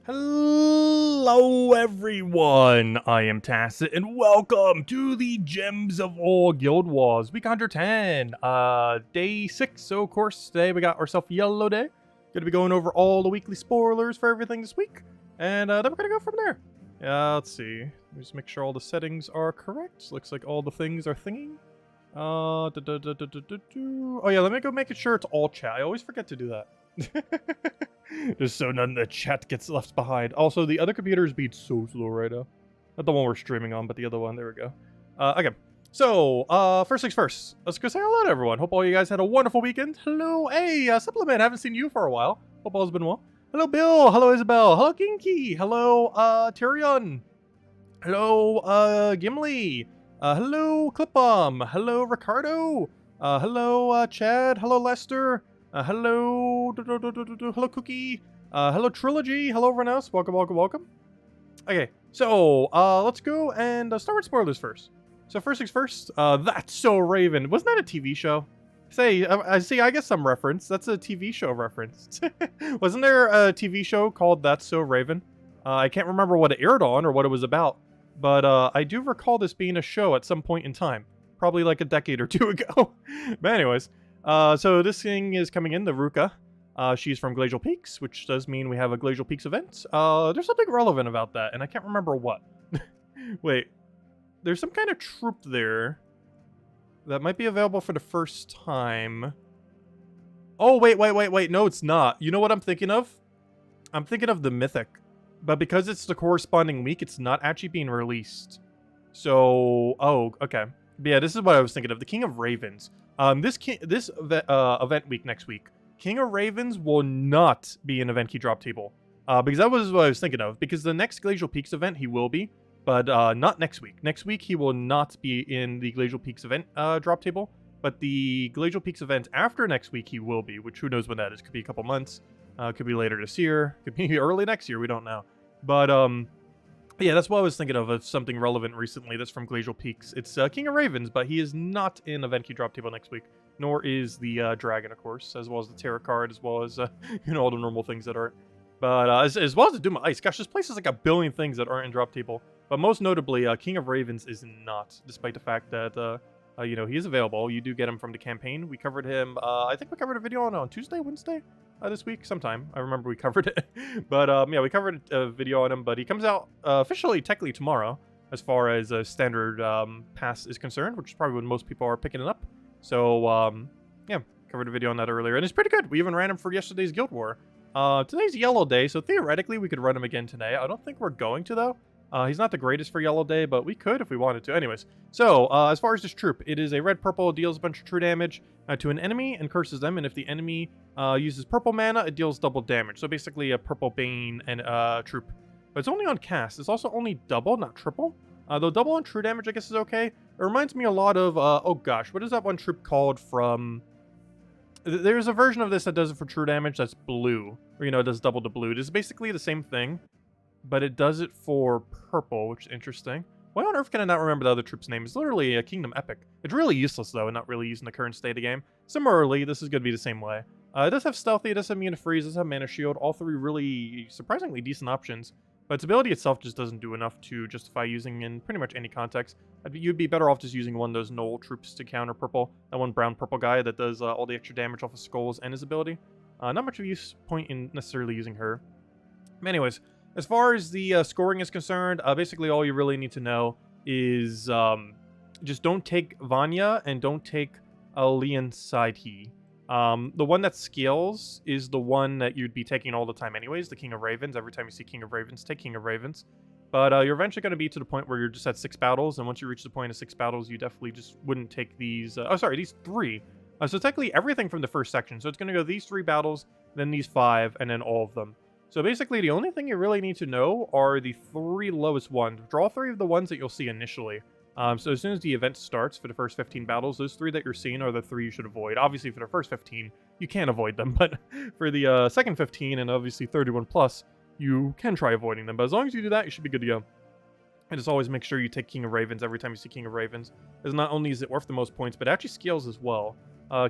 Hello everyone, I am Tacit and welcome to the Gems of All Guild Wars, week 110, day 6, so of course today we got ourselves Yellow Day. Gonna be going over all the weekly spoilers for everything this week, and then we're gonna go from there. Let's see, just make sure all the settings are correct, looks like all the things are thinging. Oh yeah, let me go make sure it's all chat, I always forget to do that. Just so none of the chat gets left behind. Also, the other computer is being so slow right now. Not the one we're streaming on, but the other one. There we go. Okay. So, first things first. Let's go say hello to everyone. Hope all you guys had a wonderful weekend. Hello, hey, Supplement. Haven't seen you for a while. Hope all's been well. Hello, Bill. Hello, Isabel. Hello, Kinky. Hello, Tyrion. Hello, Gimli. Hello, Clipbomb. Hello, Ricardo. Hello, Chad. Hello, Lester. Hello, hello Cookie, hello Trilogy, hello everyone else, welcome. Okay, so, let's go and start with spoilers first. So first things first, That's So Raven, wasn't that a TV show? Say, I see, I guess some reference, that's a TV show reference. Wasn't there a TV show called That's So Raven? I can't remember what it aired on or what it was about, but I do recall this being a show at some point in time, probably like a decade or two ago. But anyways. So this thing is coming in, the Ruka. She's from Glacial Peaks, which does mean we have a Glacial Peaks event. There's something relevant about that, and I can't remember what. Wait, there's some kind of troop there that might be available for the first time. Oh, wait, no, it's not. You know what I'm thinking of? I'm thinking of the Mythic, but because it's the corresponding week, it's not actually being released. So, oh, okay. But yeah, this is what I was thinking of, the King of Ravens. This event week next week, King of Ravens will not be an event key drop table. Because that was what I was thinking of. Because the next Glacial Peaks event, he will be. But not next week. Next week, he will not be in the Glacial Peaks event drop table. But the Glacial Peaks event after next week, he will be. Which, who knows when that is. Could be a couple months. Could be later this year. Could be early next year. We don't know. But, yeah, that's what I was thinking of something relevant recently that's from Glacial Peaks. It's King of Ravens, but he is not in event key drop table next week. Nor is the Dragon, of course, as well as the Tarot card, as well as, you know, all the normal things that aren't. But as well as the Doom of Ice. Gosh, this place has like a billion things that aren't in drop table. But most notably, King of Ravens is not, despite the fact that, you know, he is available. You do get him from the campaign. We covered him, I think we covered a video on Tuesday, Wednesday? This week sometime. I remember we covered it. But yeah, we covered a video on him, but he comes out officially technically tomorrow as far as a standard pass is concerned, which is probably when most people are picking it up. So yeah, covered a video on that earlier, and it's pretty good. We even ran him for yesterday's Guild War. Today's Yellow Day, so theoretically we could run him again today. I don't think we're going to though. He's not the greatest for Yellow Day, but we could if we wanted to. Anyways, so as far as this troop, it is a red-purple, deals a bunch of true damage to an enemy and curses them, and if the enemy uses purple mana, it deals double damage. So basically a purple Bane and troop. But it's only on cast. It's also only double, not triple. Though double on true damage, I guess, is okay. It reminds me a lot of, oh gosh, what is that one troop called from... There's a version of this that does it for true damage that's blue. Or, you know, it does double to blue. It is basically the same thing, but it does it for purple, which is interesting. Why on earth can I not remember the other troop's name? It's literally a Kingdom Epic. It's really useless, though, and not really used in the current state of the game. Similarly, this is going to be the same way. It does have Stealthy, it does have Immune to Freeze, it does have Mana Shield. All three really surprisingly decent options. But its ability itself just doesn't do enough to justify using in pretty much any context. You'd be better off just using one of those Knoll troops to counter purple. That one brown-purple guy that does all the extra damage off of skulls and his ability. Not much of a use point in necessarily using her. Anyways, as far as the scoring is concerned, basically all you really need to know is just don't take Vanya and don't take Leon Sidhe. The one that scales is the one that you'd be taking all the time anyways, the King of Ravens. Every time you see King of Ravens, take King of Ravens. But you're eventually going to be to the point where you're just at 6 battles, and once you reach the point of 6 battles, you definitely just wouldn't take these... oh, sorry, these 3. So technically everything from the first section. So it's going to go these 3 battles, then these 5, and then all of them. So basically, the only thing you really need to know are the 3 lowest ones. Draw 3 of the ones that you'll see initially. So as soon as the event starts for the first 15 battles, those 3 that you're seeing are the 3 you should avoid. Obviously, for the first 15, you can't avoid them, but for the second 15 and obviously 31 plus, you can try avoiding them. But as long as you do that, you should be good to go. And just always make sure you take King of Ravens every time you see King of Ravens, as not only is it worth the most points, but it actually scales as well.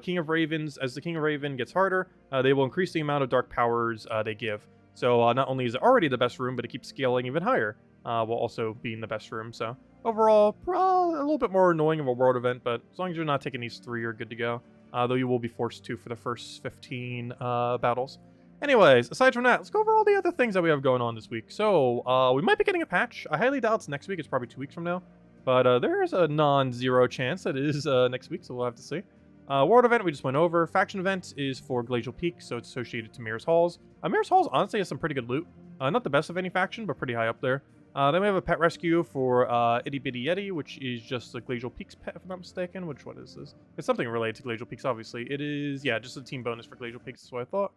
King of Ravens, as the King of Raven gets harder, they will increase the amount of dark powers they give. So not only is it already the best room, but it keeps scaling even higher, while also being the best room. So overall, a little bit more annoying of a world event, but as long as you're not taking these 3, you're good to go. Though you will be forced to for the first 15 battles. Anyways, aside from that, let's go over all the other things that we have going on this week. So we might be getting a patch. I highly doubt it's next week. It's probably 2 weeks from now. But there is a non-zero chance that it is next week, so we'll have to see. World event we just went over. Faction event is for Glacial Peak, so it's associated to Mirror's Halls. Mirror's Halls honestly has some pretty good loot. Not the best of any faction, but pretty high up there. Then we have a pet rescue for Itty Bitty Yeti, which is just the Glacial Peaks pet, if I'm not mistaken. Which one is this? It's something related to Glacial Peaks, obviously. It is, yeah, just a team bonus for Glacial Peaks, is what I thought.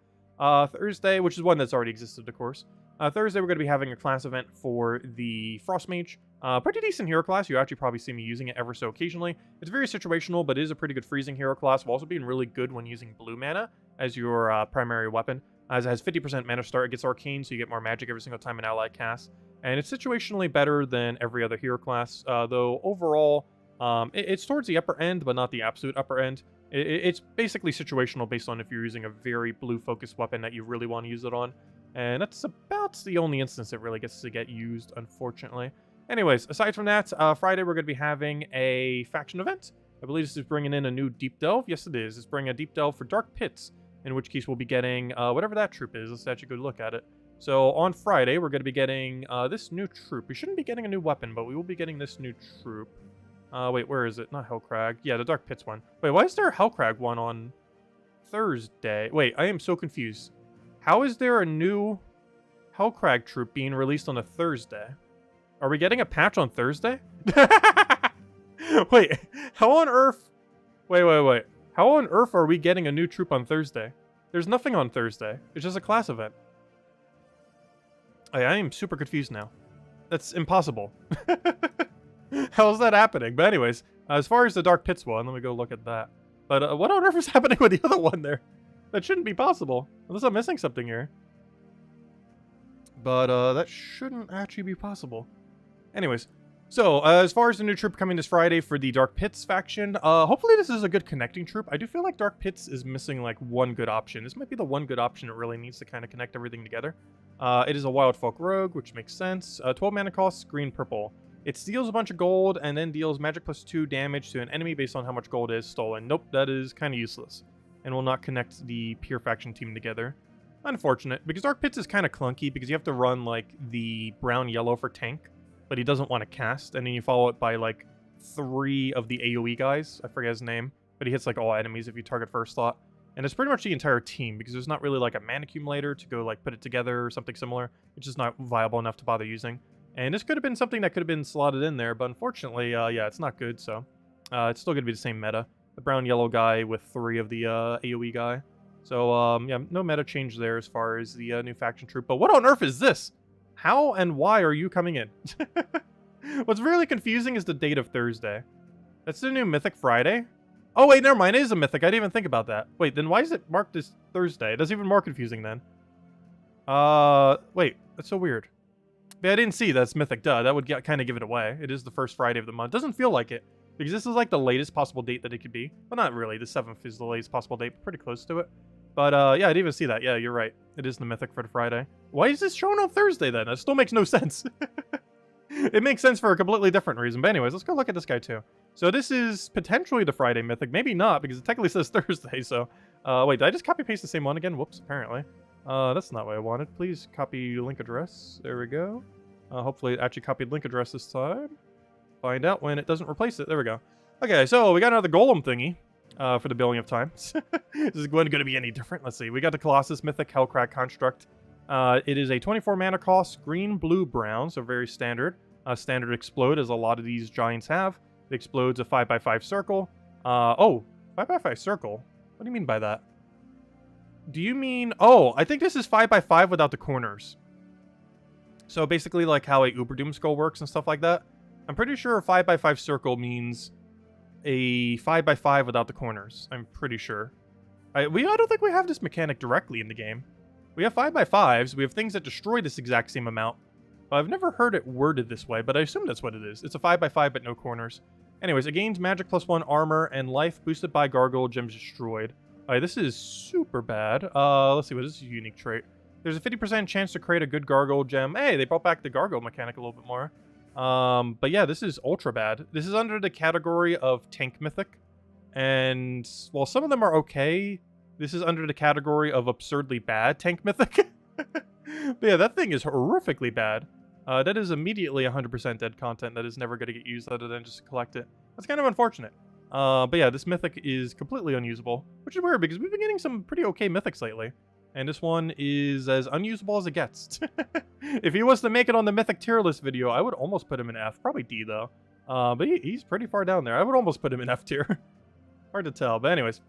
Thursday, which is one that's already existed, of course. Thursday, we're going to be having a class event for the Frost Mage. Pretty decent hero class. You actually probably see me using it ever so occasionally. It's very situational, but it is a pretty good freezing hero class, while also being really good when using blue mana as your primary weapon. As it has 50% mana start, it gets arcane, so you get more magic every single time an ally casts. And it's situationally better than every other hero class, though overall, it's towards the upper end, but not the absolute upper end. It's basically situational based on if you're using a very blue-focused weapon that you really want to use it on. And that's about the only instance it really gets to get used, unfortunately. Anyways, aside from that, Friday we're going to be having a faction event. I believe this is bringing in a new Deep Delve. Yes, it is. It's bringing a Deep Delve for Dark Pits, in which case we'll be getting whatever that troop is. Let's actually go look at it. So on Friday, we're going to be getting this new troop. We shouldn't be getting a new weapon, but we will be getting this new troop. Wait, where is it? Not Hellcrag. Yeah, the Dark Pits one. Wait, why is there a Hellcrag one on Thursday? Wait, I am so confused. How is there a new Hellcrag troop being released on a Thursday? Are we getting a patch on Thursday? Wait, how on earth... Wait. How on earth are we getting a new troop on Thursday? There's nothing on Thursday. It's just a class event. I am super confused now. That's impossible. How is that happening? But anyways, as far as the Dark Pits one, let me go look at that. But what on earth is happening with the other one there? That shouldn't be possible. Unless I'm missing something here. But that shouldn't actually be possible. Anyways, so as far as the new troop coming this Friday for the Dark Pits faction, hopefully this is a good connecting troop. I do feel like Dark Pits is missing like one good option. This might be the one good option it really needs to kind of connect everything together. It is a Wild Folk Rogue, which makes sense. 12 mana cost, green, purple. It steals a bunch of gold and then deals magic +2 damage to an enemy based on how much gold is stolen. Nope, that is kind of useless. And will not connect the pure faction team together. Unfortunate, because Dark Pits is kind of clunky because you have to run like the brown-yellow for tank, but he doesn't want to cast, and then you follow it by like 3 of the AoE guys. I forget his name, but he hits like all enemies if you target first slot. And it's pretty much the entire team because there's not really like a mana accumulator to go like put it together or something similar. It's just not viable enough to bother using. And this could have been something that could have been slotted in there, but unfortunately, yeah, it's not good, so it's still going to be the same meta. The brown-yellow guy with 3 of the AoE guy. So, yeah, no meta change there as far as the new faction troop. But what on earth is this? How and why are you coming in? What's really confusing is the date of Thursday. That's the new Mythic Friday? Oh, wait, never mind. It is a Mythic. I didn't even think about that. Wait, then why is it marked as Thursday? That's even more confusing then. Wait, that's so weird. But I didn't see that's Mythic, duh. That would kind of give it away. It is the first Friday of the month. Doesn't feel like it. Because this is like the latest possible date that it could be. Well, not really. The 7th is the latest possible date. Pretty close to it. But, yeah, I didn't even see that. Yeah, you're right. It is the Mythic for the Friday. Why is this shown on Thursday, then? That still makes no sense. It makes sense for a completely different reason. But anyways, let's go look at this guy, too. So this is potentially the Friday Mythic. Maybe not, because it technically says Thursday, so... wait, did I just copy-paste the same one again? Whoops, apparently. That's not what I wanted. Please copy link address. There we go. Hopefully it actually copied link address this time. Find out when it doesn't replace it. There we go. Okay, so we got another golem thingy for the billing of time. Is this going to be any different? Let's see. We got the Colossus Mythic Hellcrag Construct. It is a 24 mana cost, green, blue, brown, so very standard. Standard explode, as a lot of these giants have. It explodes a 5x5 circle. Oh, 5x5 circle? What do you mean by that? Do you mean... Oh, I think this is 5x5 without the corners. So basically like how a Uber Doom Skull works and stuff like that. I'm pretty sure a 5x5 circle means a 5x5 without the corners. I'm pretty sure. I don't think we have this mechanic directly in the game. We have 5x5s. We have things that destroy this exact same amount. But I've never heard it worded this way, but I assume that's what it is. It's a 5x5 but no corners. Anyways, it gains magic +1 armor and life boosted by gargoyle gems destroyed. Alright, this is super bad. Let's see, what is this unique trait? There's a 50% chance to create a good Gargoyle gem. Hey, they brought back the Gargoyle mechanic a little bit more. But yeah, this is ultra bad. This is under the category of tank mythic. And while some of them are okay, this is under the category of absurdly bad tank mythic. But yeah, that thing is horrifically bad. That is immediately 100% dead content that is never going to get used other than just to collect it. That's kind of unfortunate. But yeah, this mythic is completely unusable, which is weird because we've been getting some pretty okay mythics lately. And this one is as unusable as it gets. If he was to make it on the mythic tier list video, I would almost put him in F. Probably D, though. But he's pretty far down there. I would almost put him in F tier. Hard to tell. But anyways.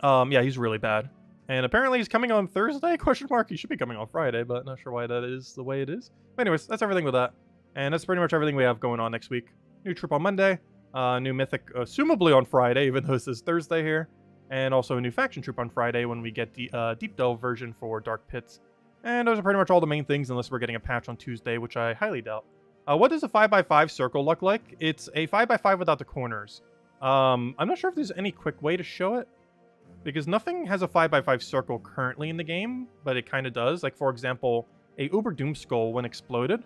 Yeah, he's really bad. And apparently he's coming on Thursday? Question mark. He should be coming on Friday, but not sure why that is the way it is. But anyways, that's everything with that. And that's pretty much everything we have going on next week. New troop on Monday. New mythic, assumably on Friday, even though this is Thursday here. And also a new faction troop on Friday when we get the Deep Delve version for Dark Pits. And those are pretty much all the main things, unless we're getting a patch on Tuesday, which I highly doubt. What does a 5x5 circle look like? It's a 5x5 without the corners. I'm not sure if there's any quick way to show it, because nothing has a 5x5 circle currently in the game, but it kind of does. Like, for example, a Uber Doom Skull, when exploded,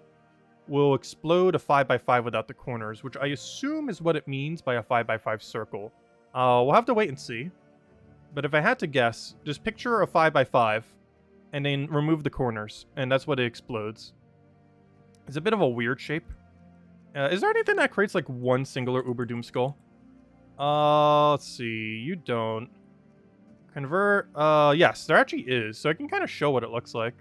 will explode a 5x5 without the corners, which I assume is what it means by a 5x5 circle. We'll have to wait and see. But if I had to guess, just picture a 5x5 and then remove the corners, and that's what it explodes. It's a bit of a weird shape. Is there anything that creates like one singular Uber Doom Skull? Let's see. You don't. Convert. Yes, there actually is. So I can kind of show what it looks like.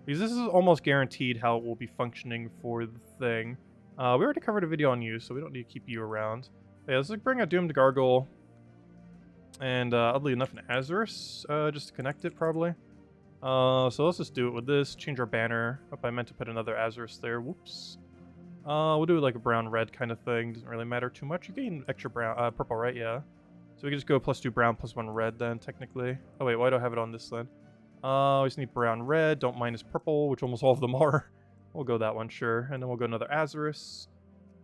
Because this is almost guaranteed how it will be functioning for the thing. We already covered a video on you, so we don't need to keep you around. Yeah, let's bring a Doomed Gargoyle. And oddly enough, an Azurus, just to connect it, probably. So let's just do it with this. Change our banner. Oh, I meant to put another Azurus there. Whoops. We'll do it like a brown-red kind of thing. Doesn't really matter too much. You gain extra brown, purple, right? Yeah. So we can just go +2 brown, +1 red then, technically. Oh, wait, why do I have it on this then? We just need brown, red. Don't minus purple, which almost all of them are. We'll go that one, sure. And then we'll go another Azurus.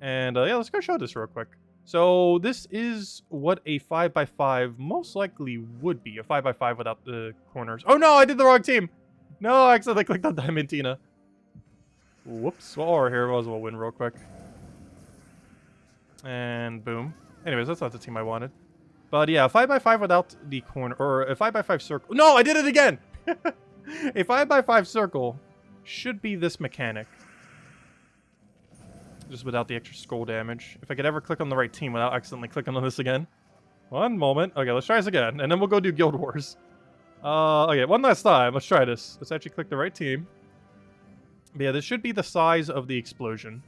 And yeah, let's go show this real quick. So this is what a 5x5 most likely would be. A 5x5 without the corners. Oh no, I did the wrong team. No, I accidentally clicked on Diamantina. Whoops. Well, here, might as well win real quick. And boom. Anyways, that's not the team I wanted. But yeah, a 5x5 without the corner, or a 5x5 circle. No, I did it again. A 5x5 circle should be this mechanic. Just without the extra skull damage. If I could ever click on the right team without accidentally clicking on this again. One moment. Okay, let's try this again. And then we'll go do Guild Wars. Okay, one last time. Let's try this. Let's actually click the right team. But yeah, this should be the size of the explosion.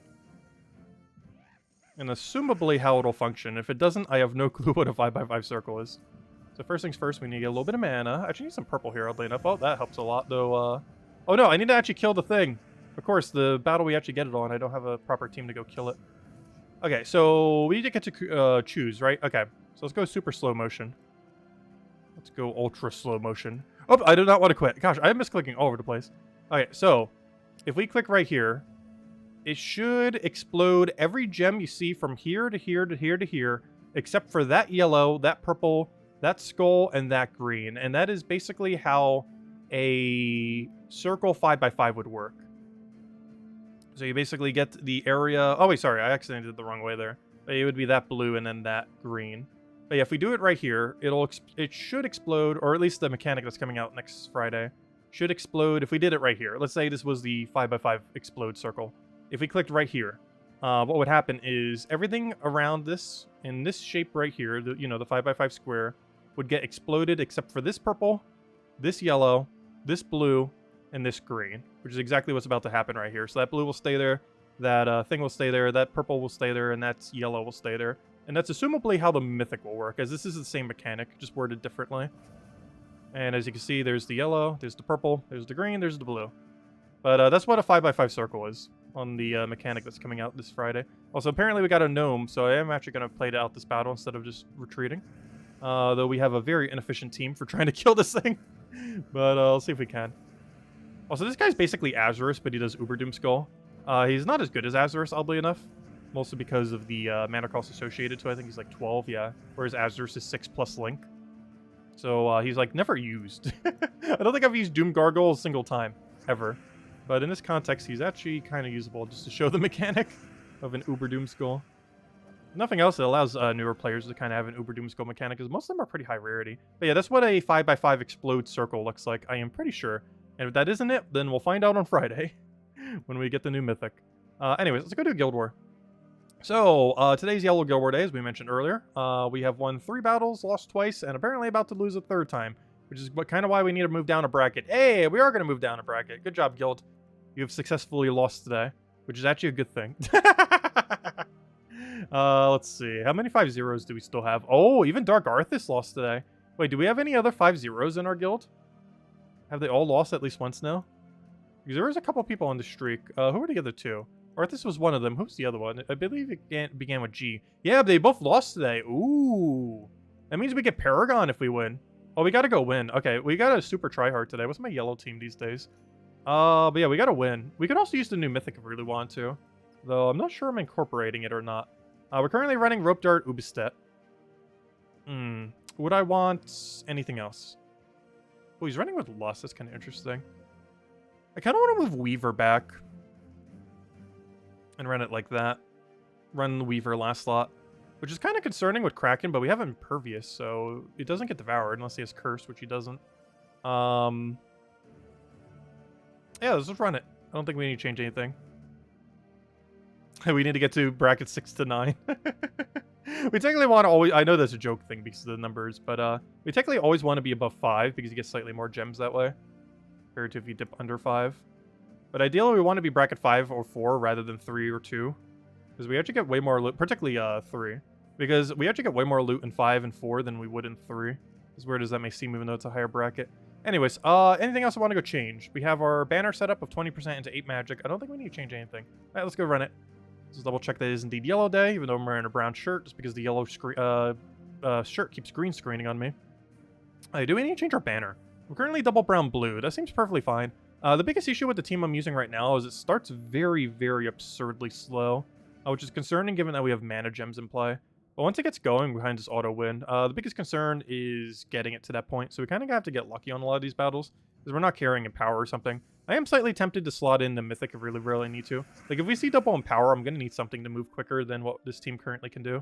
And assumably how it'll function. If it doesn't, I have no clue what a 5x5 circle is. So first things first, we need to get a little bit of mana. I actually need some purple here, oddly enough. Oh, that helps a lot, though. Oh no, I need to actually kill the thing. Of course, the battle we actually get it on, I don't have a proper team to go kill it. Okay, so we need to get to choose, right? Okay, so let's go super slow motion. Let's go ultra slow motion. Oh, I do not want to quit. Gosh, I am misclicking all over the place. Okay, so if we click right here, it should explode every gem you see from here to here to here to here, except for that yellow, that purple, that skull, and that green. And that is basically how a circle 5x5 would work. So you basically get the area... Oh, wait, sorry. I accidentally did it the wrong way there. But it would be that blue and then that green. But yeah, if we do it right here, it should explode, or at least the mechanic that's coming out next Friday should explode if we did it right here. Let's say this was the 5x5 explode circle. If we clicked right here, what would happen is everything around this, in this shape right here, the 5x5 square, would get exploded except for this purple, this yellow, this blue, and this green, which is exactly what's about to happen right here. So that blue will stay there, that thing will stay there, that purple will stay there, and that yellow will stay there. And that's assumably how the Mythic will work, as this is the same mechanic, just worded differently. And as you can see, there's the yellow, there's the purple, there's the green, there's the blue. But that's what a 5x5 circle is on the mechanic that's coming out this Friday. Also, apparently we got a gnome, so I am actually going to play out this battle instead of just retreating. Though we have a very inefficient team for trying to kill this thing. But let's see if we can. Also, this guy's basically Azurus, but he does Uber Doom Skull. He's not as good as Azurus, oddly enough. Mostly because of the mana cost associated to, I think he's like 12, yeah. Whereas Azurus is 6 plus Link. So he's like never used. I don't think I've used Doom Gargoyle a single time. ever. But in this context, he's actually kind of usable just to show the mechanic of an Uber Doom Skull. Nothing else that allows newer players to kind of have an Uber Doom Skull mechanic, because most of them are pretty high rarity. But yeah, that's what a 5x5 explode circle looks like, I am pretty sure. And if that isn't it, then we'll find out on Friday when we get the new Mythic. Anyways, let's go do Guild War. So, today's Yellow Guild War Day, as we mentioned earlier. We have won 3 battles, lost twice, and apparently about to lose a 3rd time. Which is kind of why we need to move down a bracket. Hey, we are going to move down a bracket. Good job, Guild. You have successfully lost today, which is actually a good thing. Let's see. How many 5-0s do we still have? Oh, even Dark Arthas lost today. Wait, do we have any other 5-0s in our guild? Have they all lost at least once now? Because there was a couple people on the streak. Who were the other 2? Arthas was one of them. Who's the other one? I believe it began with G. Yeah, they both lost today. Ooh. That means we get Paragon if we win. Oh, we gotta go win. Okay, we got a super tryhard today. What's my yellow team these days? But yeah, we gotta win. We could also use the new Mythic if we really want to. Though I'm not sure I'm incorporating it or not. We're currently running Rope Dart Ubistet. Would I want anything else? Oh, he's running with Lust. That's kind of interesting. I kind of want to move Weaver back. And run it like that. Run the Weaver last slot. Which is kind of concerning with Kraken, but we have Impervious, so it doesn't get devoured unless he has Curse, which he doesn't. Yeah, let's just run it. I don't think we need to change anything. We need to get to bracket 6 to 9. We technically want to always... I know that's a joke thing because of the numbers, but we technically always want to be above 5 because you get slightly more gems that way. Compared to if you dip under 5. But ideally, we want to be bracket 5 or 4 rather than 3 or 2. Because we actually get way more loot, particularly 3. Because we actually get way more loot in 5 and 4 than we would in 3. As weird as that may seem, even though it's a higher bracket. Anyways, anything else I want to go change? We have our banner setup of 20% into 8 magic. I don't think we need to change anything. Alright, let's go run it. Let's double check that it is indeed yellow day, even though I'm wearing a brown shirt, just because the yellow shirt keeps green screening on me. Alright, do we need to change our banner? We're currently double brown blue. That seems perfectly fine. The biggest issue with the team I'm using right now is it starts very, very absurdly slow. Which is concerning given that we have mana gems in play. But once it gets going behind this auto win, the biggest concern is getting it to that point. So we kind of have to get lucky on a lot of these battles. Because we're not carrying Empower or something. I am slightly tempted to slot in the Mythic if we really need to. Like if we see double Empower, I'm going to need something to move quicker than what this team currently can do.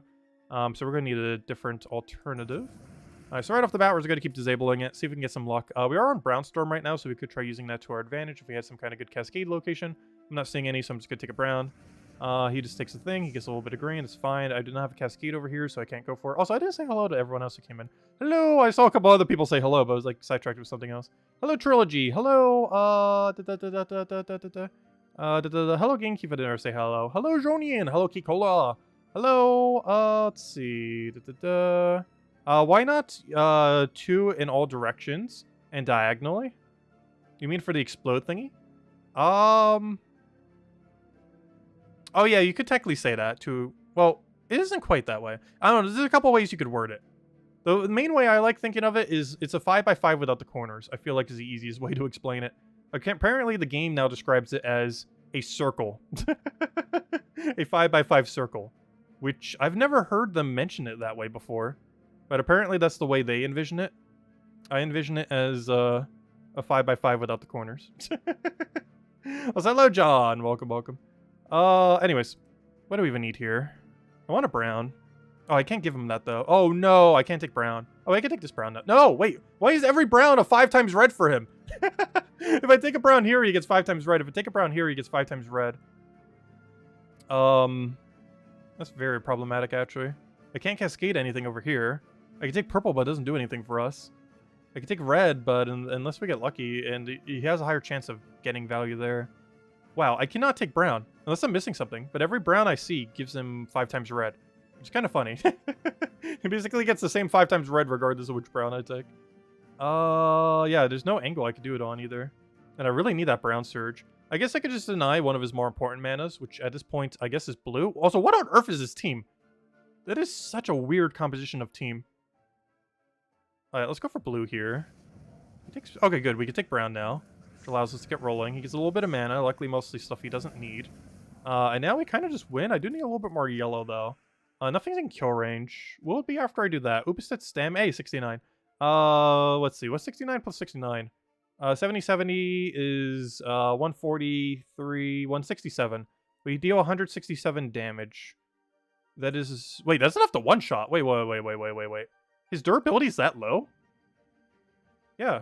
So we're going to need a different alternative. Alright, so right off the bat, we're just going to keep disabling it. See if we can get some luck. We are on Brownstorm right now, so we could try using that to our advantage if we had some kind of good Cascade location. I'm not seeing any, so I'm just going to take a Brown. He just takes a thing. He gets a little bit of green. It's fine. I do not have a Cascade over here, so I can't go for it. Also, I didn't say hello to everyone else who came in. Hello! I saw a couple other people say hello, but I was like sidetracked with something else. Hello, Trilogy. Hello, hello, Gamekeeper. Didn't ever say hello. Hello, Jonian. Hello, Kikola. Hello, let's see. Why not 2 in all directions and diagonally? You mean for the explode thingy? Oh yeah, you could technically say that too. Well, it isn't quite that way. I don't know, there's a couple ways you could word it. The main way I like thinking of it is it's a 5x5 without the corners. I feel like is the easiest way to explain it. Apparently the game now describes it as a circle. A 5x5 circle. Which I've never heard them mention it that way before. But apparently that's the way they envision it. I envision it as a 5x5 without the corners. Well, hello, John. Welcome, welcome. Anyways, what do we even need here? I want a brown. Oh, I can't give him that, though. Oh, no, I can't take brown. Oh, I can take this brown now. No, wait. Why is every brown a 5 times red for him? If I take a brown here, he gets 5 times red. If I take a brown here, he gets 5 times red. That's very problematic, actually. I can't cascade anything over here. I can take purple, but it doesn't do anything for us. I can take red, but unless we get lucky, and he has a higher chance of getting value there. Wow, I cannot take brown, unless I'm missing something. But every brown I see gives him 5 times red. Which is kind of funny. He basically gets the same 5 times red regardless of which brown I take. Yeah, there's no angle I could do it on either. And I really need that brown surge. I guess I could just deny one of his more important manas, which at this point, I guess is blue. Also, what on earth is this team? That is such a weird composition of team. Alright, let's go for blue here. Okay, good. We can take brown now. Which allows us to get rolling. He gets a little bit of mana, luckily mostly stuff he doesn't need. And now we kind of just win. I do need a little bit more yellow, though. Nothing's in kill range. Will it be after I do that? Upastet stem? Hey, 69. Let's see. What's 69 plus 69? 70-70 is 143, 167. We deal 167 damage. That is... Wait, that's enough to one-shot. Wait. His durability is that low? Yeah.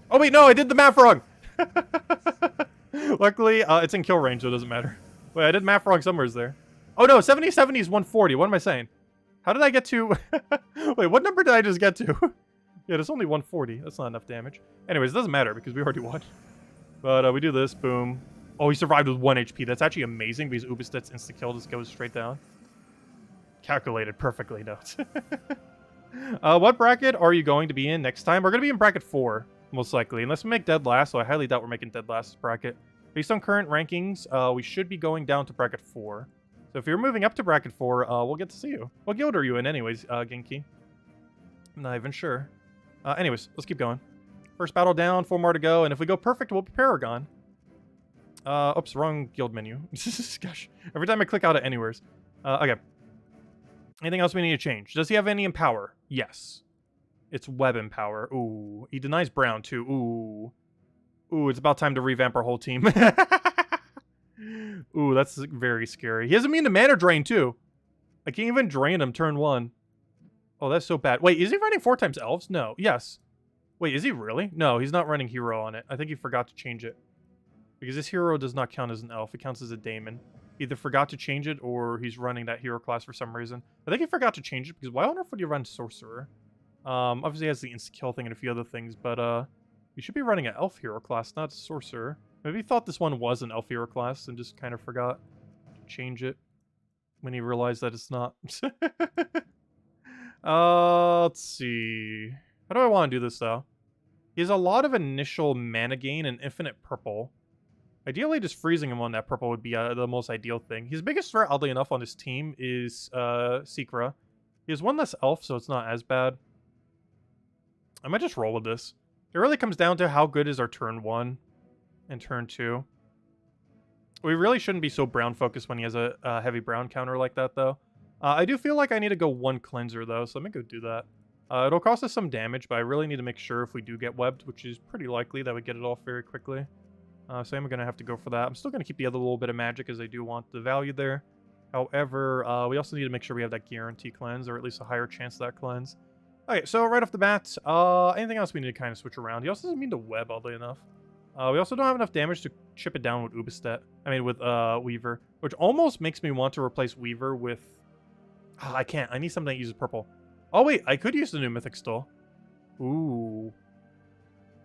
Oh, wait, no, I did the math wrong! Luckily, it's in kill range, so it doesn't matter. Wait, I did math wrong somewhere there. Oh, no, 70-70 is 140. What am I saying? How did I get to... Wait, what number did I just get to? Yeah, there's only 140. That's not enough damage. Anyways, it doesn't matter because we already won. But we do this. Boom. Oh, he survived with 1 HP. That's actually amazing because Ubistet's insta-kill just goes straight down. Calculated perfectly, notes. What bracket are you going to be in next time? We're going to be in bracket 4, most likely. Unless we make dead last, so I highly doubt we're making dead last bracket. Based on current rankings, we should be going down to bracket 4. So if you're moving up to bracket 4, we'll get to see you. What guild are you in anyways, Genki? I'm not even sure. Anyways, let's keep going. First battle down, 4 more to go, and if we go perfect, we'll be Paragon. Oops, wrong guild menu. Gosh, every time I click out of anywheres. Okay. Anything else we need to change? Does he have any Empower? Yes. It's Web Empower. Ooh. He denies Brown, too. Ooh. Ooh, it's about time to revamp our whole team. Ooh, that's very scary. He has immune to Mana Drain, too. I can't even drain him turn 1. Oh, that's so bad. Wait, is he running 4 times Elves? No. Yes. Wait, is he really? No, he's not running Hero on it. I think he forgot to change it. Because this hero does not count as an elf. It counts as a daemon. Either forgot to change it, or he's running that hero class for some reason. I think he forgot to change it, because why on earth would you run Sorcerer? Obviously he has the insta-kill thing and a few other things, but you should be running an elf hero class, not Sorcerer. Maybe he thought this one was an elf hero class and just kind of forgot to change it when he realized that it's not. Let's see. How do I want to do this, though? He has a lot of initial mana gain and infinite purple. Ideally, just freezing him on that purple would be the most ideal thing. His biggest threat, oddly enough, on his team is Secra. He has 1 less elf, so it's not as bad. I might just roll with this. It really comes down to how good is our turn 1 and turn 2. We really shouldn't be so brown-focused when he has a heavy brown counter like that, though. I do feel like I need to go 1 cleanser, though, so let me go do that. It'll cost us some damage, but I really need to make sure if we do get webbed, which is pretty likely that we get it off very quickly. So I'm going to have to go for that. I'm still going to keep the other little bit of magic as I do want the value there. However, we also need to make sure we have that guarantee cleanse, or at least a higher chance of that cleanse. Okay, so right off the bat, anything else we need to kind of switch around? He also doesn't mean to web, oddly enough. We also don't have enough damage to chip it down with Ubistet. I mean, with Weaver, which almost makes me want to replace Weaver with... I can't. I need something that uses purple. Oh, wait. I could use the new Mythic still. Ooh.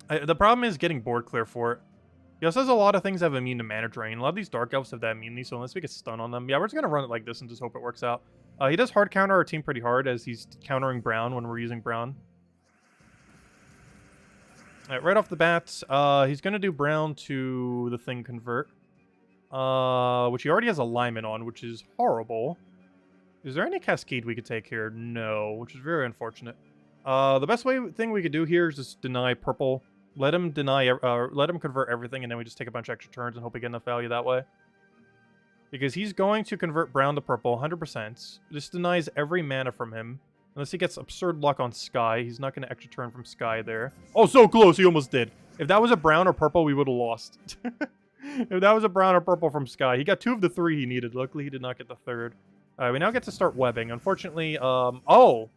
The problem is getting board clear for it. He also has a lot of things that have immune to Mana Drain. A lot of these Dark Elves have that immunity, so unless we get stun on them... Yeah, we're just going to run it like this and just hope it works out. He does hard counter our team pretty hard, as he's countering Brown when we're using Brown. Alright, right off the bat, he's going to do Brown to the thing Convert. Which he already has alignment on, which is horrible. Is there any Cascade we could take here? No, which is very unfortunate. The best thing we could do here is just deny purple. Let him convert everything, and then we just take a bunch of extra turns and hope we get enough value that way. Because he's going to convert brown to purple, 100%. This denies every mana from him. Unless he gets absurd luck on Sky. He's not going to extra turn from Sky there. Oh, so close! He almost did. If that was a brown or purple, we would have lost. If that was a brown or purple from Sky. He got 2 of the 3 he needed. Luckily, he did not get the 3rd. Alright, we now get to start webbing. Unfortunately, oh!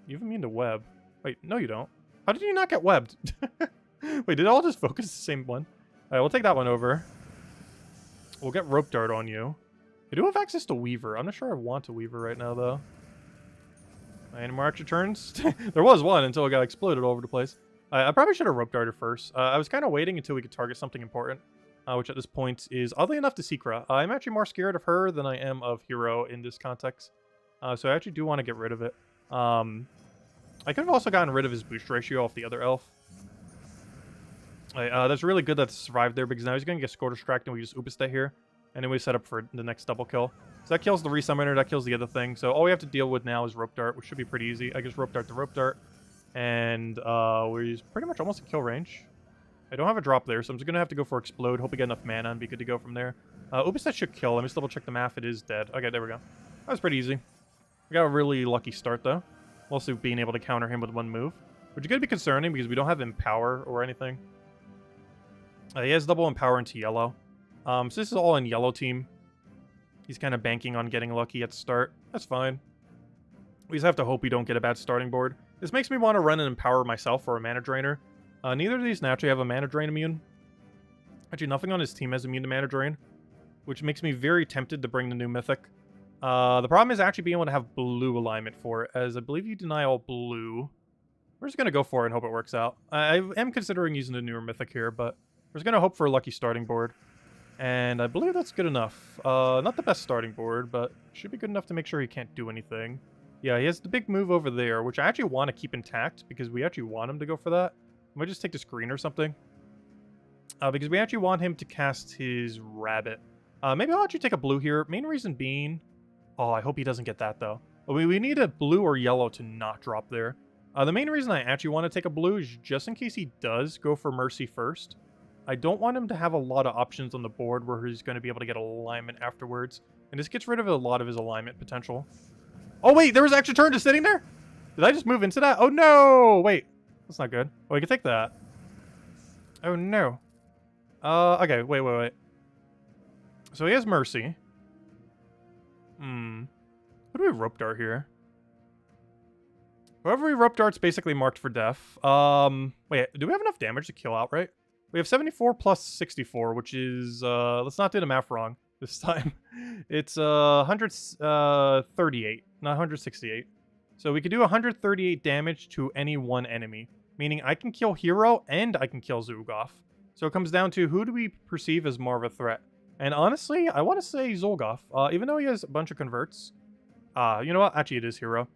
You even mean to web. Wait, no you don't. How did you not get webbed? Wait, did it all just focus the same one? Alright, we'll take that one over. We'll get Rope Dart on you. I do have access to Weaver. I'm not sure I want a Weaver right now, though. Any more extra turns? There was one until it got exploded all over the place. I probably should have Rope Darted first. I was kind of waiting until we could target something important. Which at this point is, oddly enough, to Secra. I'm actually more scared of her than I am of Hero in this context. So I actually do want to get rid of it. I could have also gotten rid of his boost ratio off the other elf. That's really good that survived there, because now he's going to get score distracted and we just Ubistet here. And then we set up for the next double kill. So that kills the resummoner, that kills the other thing. So all we have to deal with now is Rope Dart, which should be pretty easy. I just Rope Dart to Rope Dart. And we're pretty much almost at kill range. I don't have a drop there, so I'm just going to have to go for Explode. Hope we get enough mana and be good to go from there. Ubistet should kill. Let me just double check the math. It is dead. Okay, there we go. That was pretty easy. We got a really lucky start, though. Also being able to counter him with one move. Which is going to be concerning because we don't have Empower or anything. He has double empower into yellow. So this is all in yellow team. He's kind of banking on getting lucky at the start. That's fine. We just have to hope we don't get a bad starting board. This makes me want to run an empower myself or a mana drainer. Neither of these naturally have a mana drain immune. Actually, nothing on his team has immune to mana drain, which makes me very tempted to bring the new Mythic. The problem is actually being able to have blue alignment for it, as I believe you deny all blue. We're just going to go for it and hope it works out. I am considering using the newer Mythic here, but we're just going to hope for a lucky starting board. And I believe that's good enough. Not the best starting board, but should be good enough to make sure he can't do anything. Yeah, he has the big move over there, which I actually want to keep intact because we actually want him to go for that. I might just take the screen or something. Because we actually want him to cast his rabbit. Maybe I'll actually take a blue here. Main reason being... Oh, I hope he doesn't get that, though. We need a blue or yellow to not drop there. The main reason I actually want to take a blue is just in case he does go for Mercy first. I don't want him to have a lot of options on the board where he's going to be able to get alignment afterwards. And this gets rid of a lot of his alignment potential. Oh, wait, there was extra turn just sitting there? Did I just move into that? Oh, no! Wait, that's not good. Oh, I can take that. Oh, no. Okay, wait. So he has Mercy. What do we rope dart here? Whoever we rope dart's basically marked for death. Wait, do we have enough damage to kill outright? We have 74 plus 64, which is, let's not do the math wrong this time. It's, 138, not 168. So we could do 138 damage to any one enemy, meaning I can kill Hero and I can kill Zolgoth. So it comes down to who do we perceive as more of a threat? And honestly, I want to say Zolgoth, even though he has a bunch of converts. You know what? Actually, it is Hero.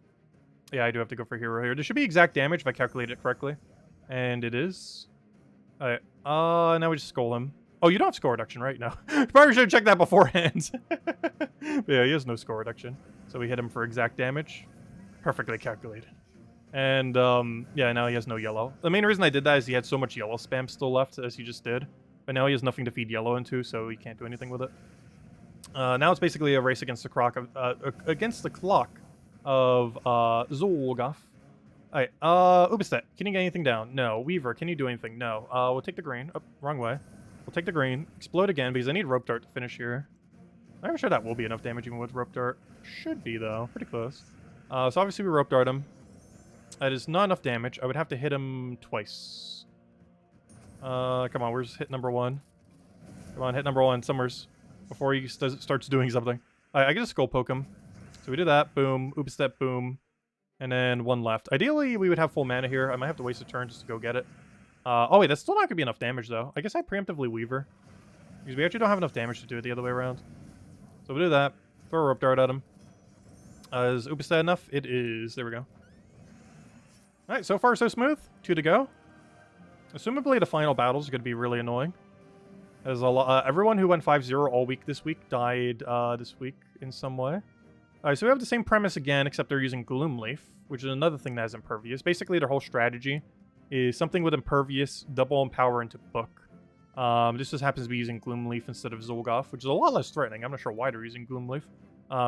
Yeah, I do have to go for Hero here. There should be exact damage if I calculate it correctly. And it is. Alright. Now we just skull him. Oh, you don't have score reduction, right? No. Probably should have checked that beforehand. Yeah, he has no score reduction. So we hit him for exact damage. Perfectly calculated. And, yeah, now he has no yellow. The main reason I did that is he had so much yellow spam still left, as he just did. But now he has nothing to feed yellow into, so he can't do anything with it. Now it's basically a race against the clock of, Zolgoth. Alright, Ubistet, can you get anything down? No. Weaver, can you do anything? No. We'll take the green. Oh, wrong way. We'll take the green. Explode again, because I need Rope Dart to finish here. I'm sure that will be enough damage even with Rope Dart. Should be, though. Pretty close. So obviously we Rope Dart him. That is not enough damage. I would have to hit him twice. Come on, where's hit number one? Come on, hit number one, Summers. Before he starts doing something. I can just skull poke him. So we do that, boom, oops step, boom. And then one left. Ideally, we would have full mana here. I might have to waste a turn just to go get it. Oh wait, that's still not going to be enough damage though. I guess I preemptively Weaver. Because we actually don't have enough damage to do it the other way around. So we'll do that. Throw a Rope Dart at him. Is Ubistat enough? It is. There we go. Alright, so far so smooth. 2 to go. Assumably the final battle is going to be really annoying. As a lot, everyone who went 5-0 all week this week died this week in some way. Alright, so we have the same premise again, except they're using Gloomleaf, which is another thing that has Impervious. Basically, their whole strategy is something with Impervious, double Empower into Book. This just happens to be using Gloomleaf instead of Zolgoth, which is a lot less threatening. I'm not sure why they're using Gloomleaf.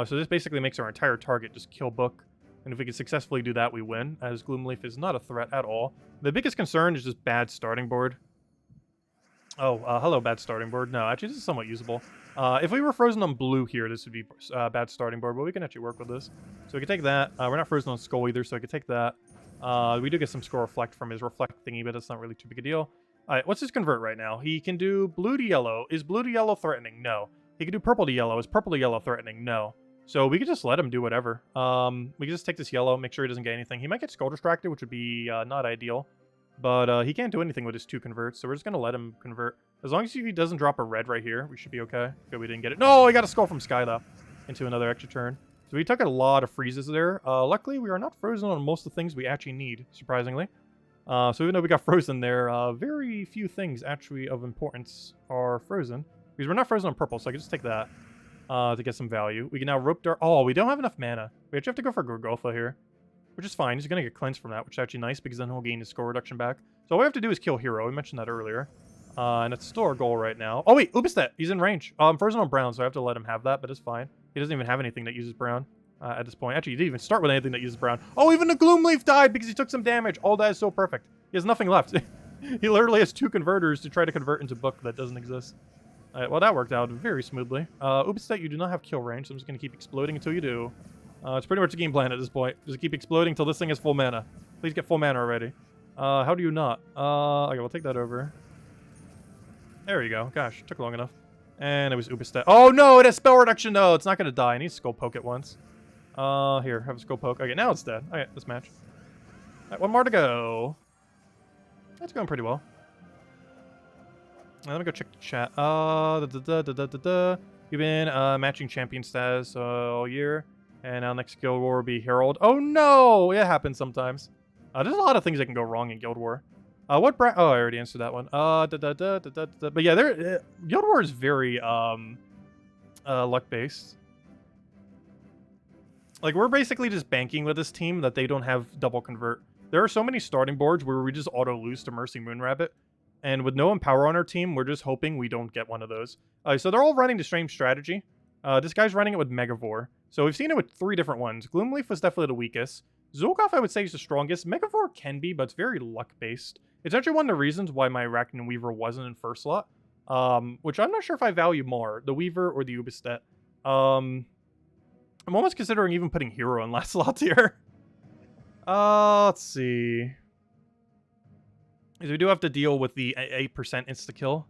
So this basically makes our entire target just kill Book. And if we can successfully do that, we win, as Gloomleaf is not a threat at all. The biggest concern is just bad starting board. Oh, hello, bad starting board. No, actually, this is somewhat usable. If we were frozen on blue here, this would be bad starting board, but we can actually work with this. So we can take that. We're not frozen on skull either, so I can take that. We do get some score reflect from his reflect thingy, but that's not really too big a deal. Alright, what's his convert right now? He can do blue to yellow. Is blue to yellow threatening? No. He can do purple to yellow. Is purple to yellow threatening? No. So we could just let him do whatever. We can just take this yellow, make sure he doesn't get anything. He might get skull distracted, which would be not ideal. But he can't do anything with his 2 converts, so we're just going to let him convert. As long as he doesn't drop a red right here, we should be okay. Good, we didn't get it. No, he got a skull from Sky, though, into another extra turn. So we took a lot of freezes there. Luckily, we are not frozen on most of the things we actually need, surprisingly. So even though we got frozen there, very few things actually of importance are frozen. Because we're not frozen on purple, so I can just take that to get some value. We can now Rope Dart. Oh, we don't have enough mana. We actually have to go for Gorgotha here. Which is fine. He's going to get cleansed from that, which is actually nice because then he'll gain his score reduction back. So all we have to do is kill Hero. We mentioned that earlier. And it's still our goal right now. Oh, wait. Ubistat. He's in range. I'm frozen on brown, so I have to let him have that, but it's fine. He doesn't even have anything that uses brown at this point. Actually, he didn't even start with anything that uses brown. Oh, even the Gloomleaf died because he took some damage. Oh, that is so perfect. He has nothing left. He literally has 2 converters to try to convert into book that doesn't exist. Alright, well that worked out very smoothly. Ubistet, you do not have kill range, so I'm just gonna keep exploding until you do. It's pretty much a game plan at this point. Just keep exploding until this thing has full mana. Please get full mana already. How do you not? Okay, we'll take that over. There you go. Gosh, took long enough. And it was Ubistet. Oh no, it has spell reduction. No, it's not gonna die. I need to skull poke it once. Here, have a skull poke. Okay, now it's dead. Okay, this match. Alright, 1 more to go. That's going pretty well. Let me go check the chat. You've been matching champion status all year. And now next Guild War will be Herald. Oh no! It happens sometimes. There's a lot of things that can go wrong in Guild War. What brand? Oh, I already answered that one. But yeah, Guild War is very luck-based. Like, we're basically just banking with this team that they don't have double convert. There are so many starting boards where we just auto-lose to Mercy Moonrabbit. And with no Empower on our team, we're just hoping we don't get one of those. So they're all running the same strategy. This guy's running it with Megavore. So we've seen it with 3 different ones. Gloomleaf was definitely the weakest. Zulkoff, I would say, is the strongest. Megavore can be, but it's very luck-based. It's actually one of the reasons why my Arachnin Weaver wasn't in first slot. Which I'm not sure if I value more, the Weaver or the Ubistet. I'm almost considering even putting Hero in last slot here. Let's see. Because we do have to deal with the 8% insta-kill.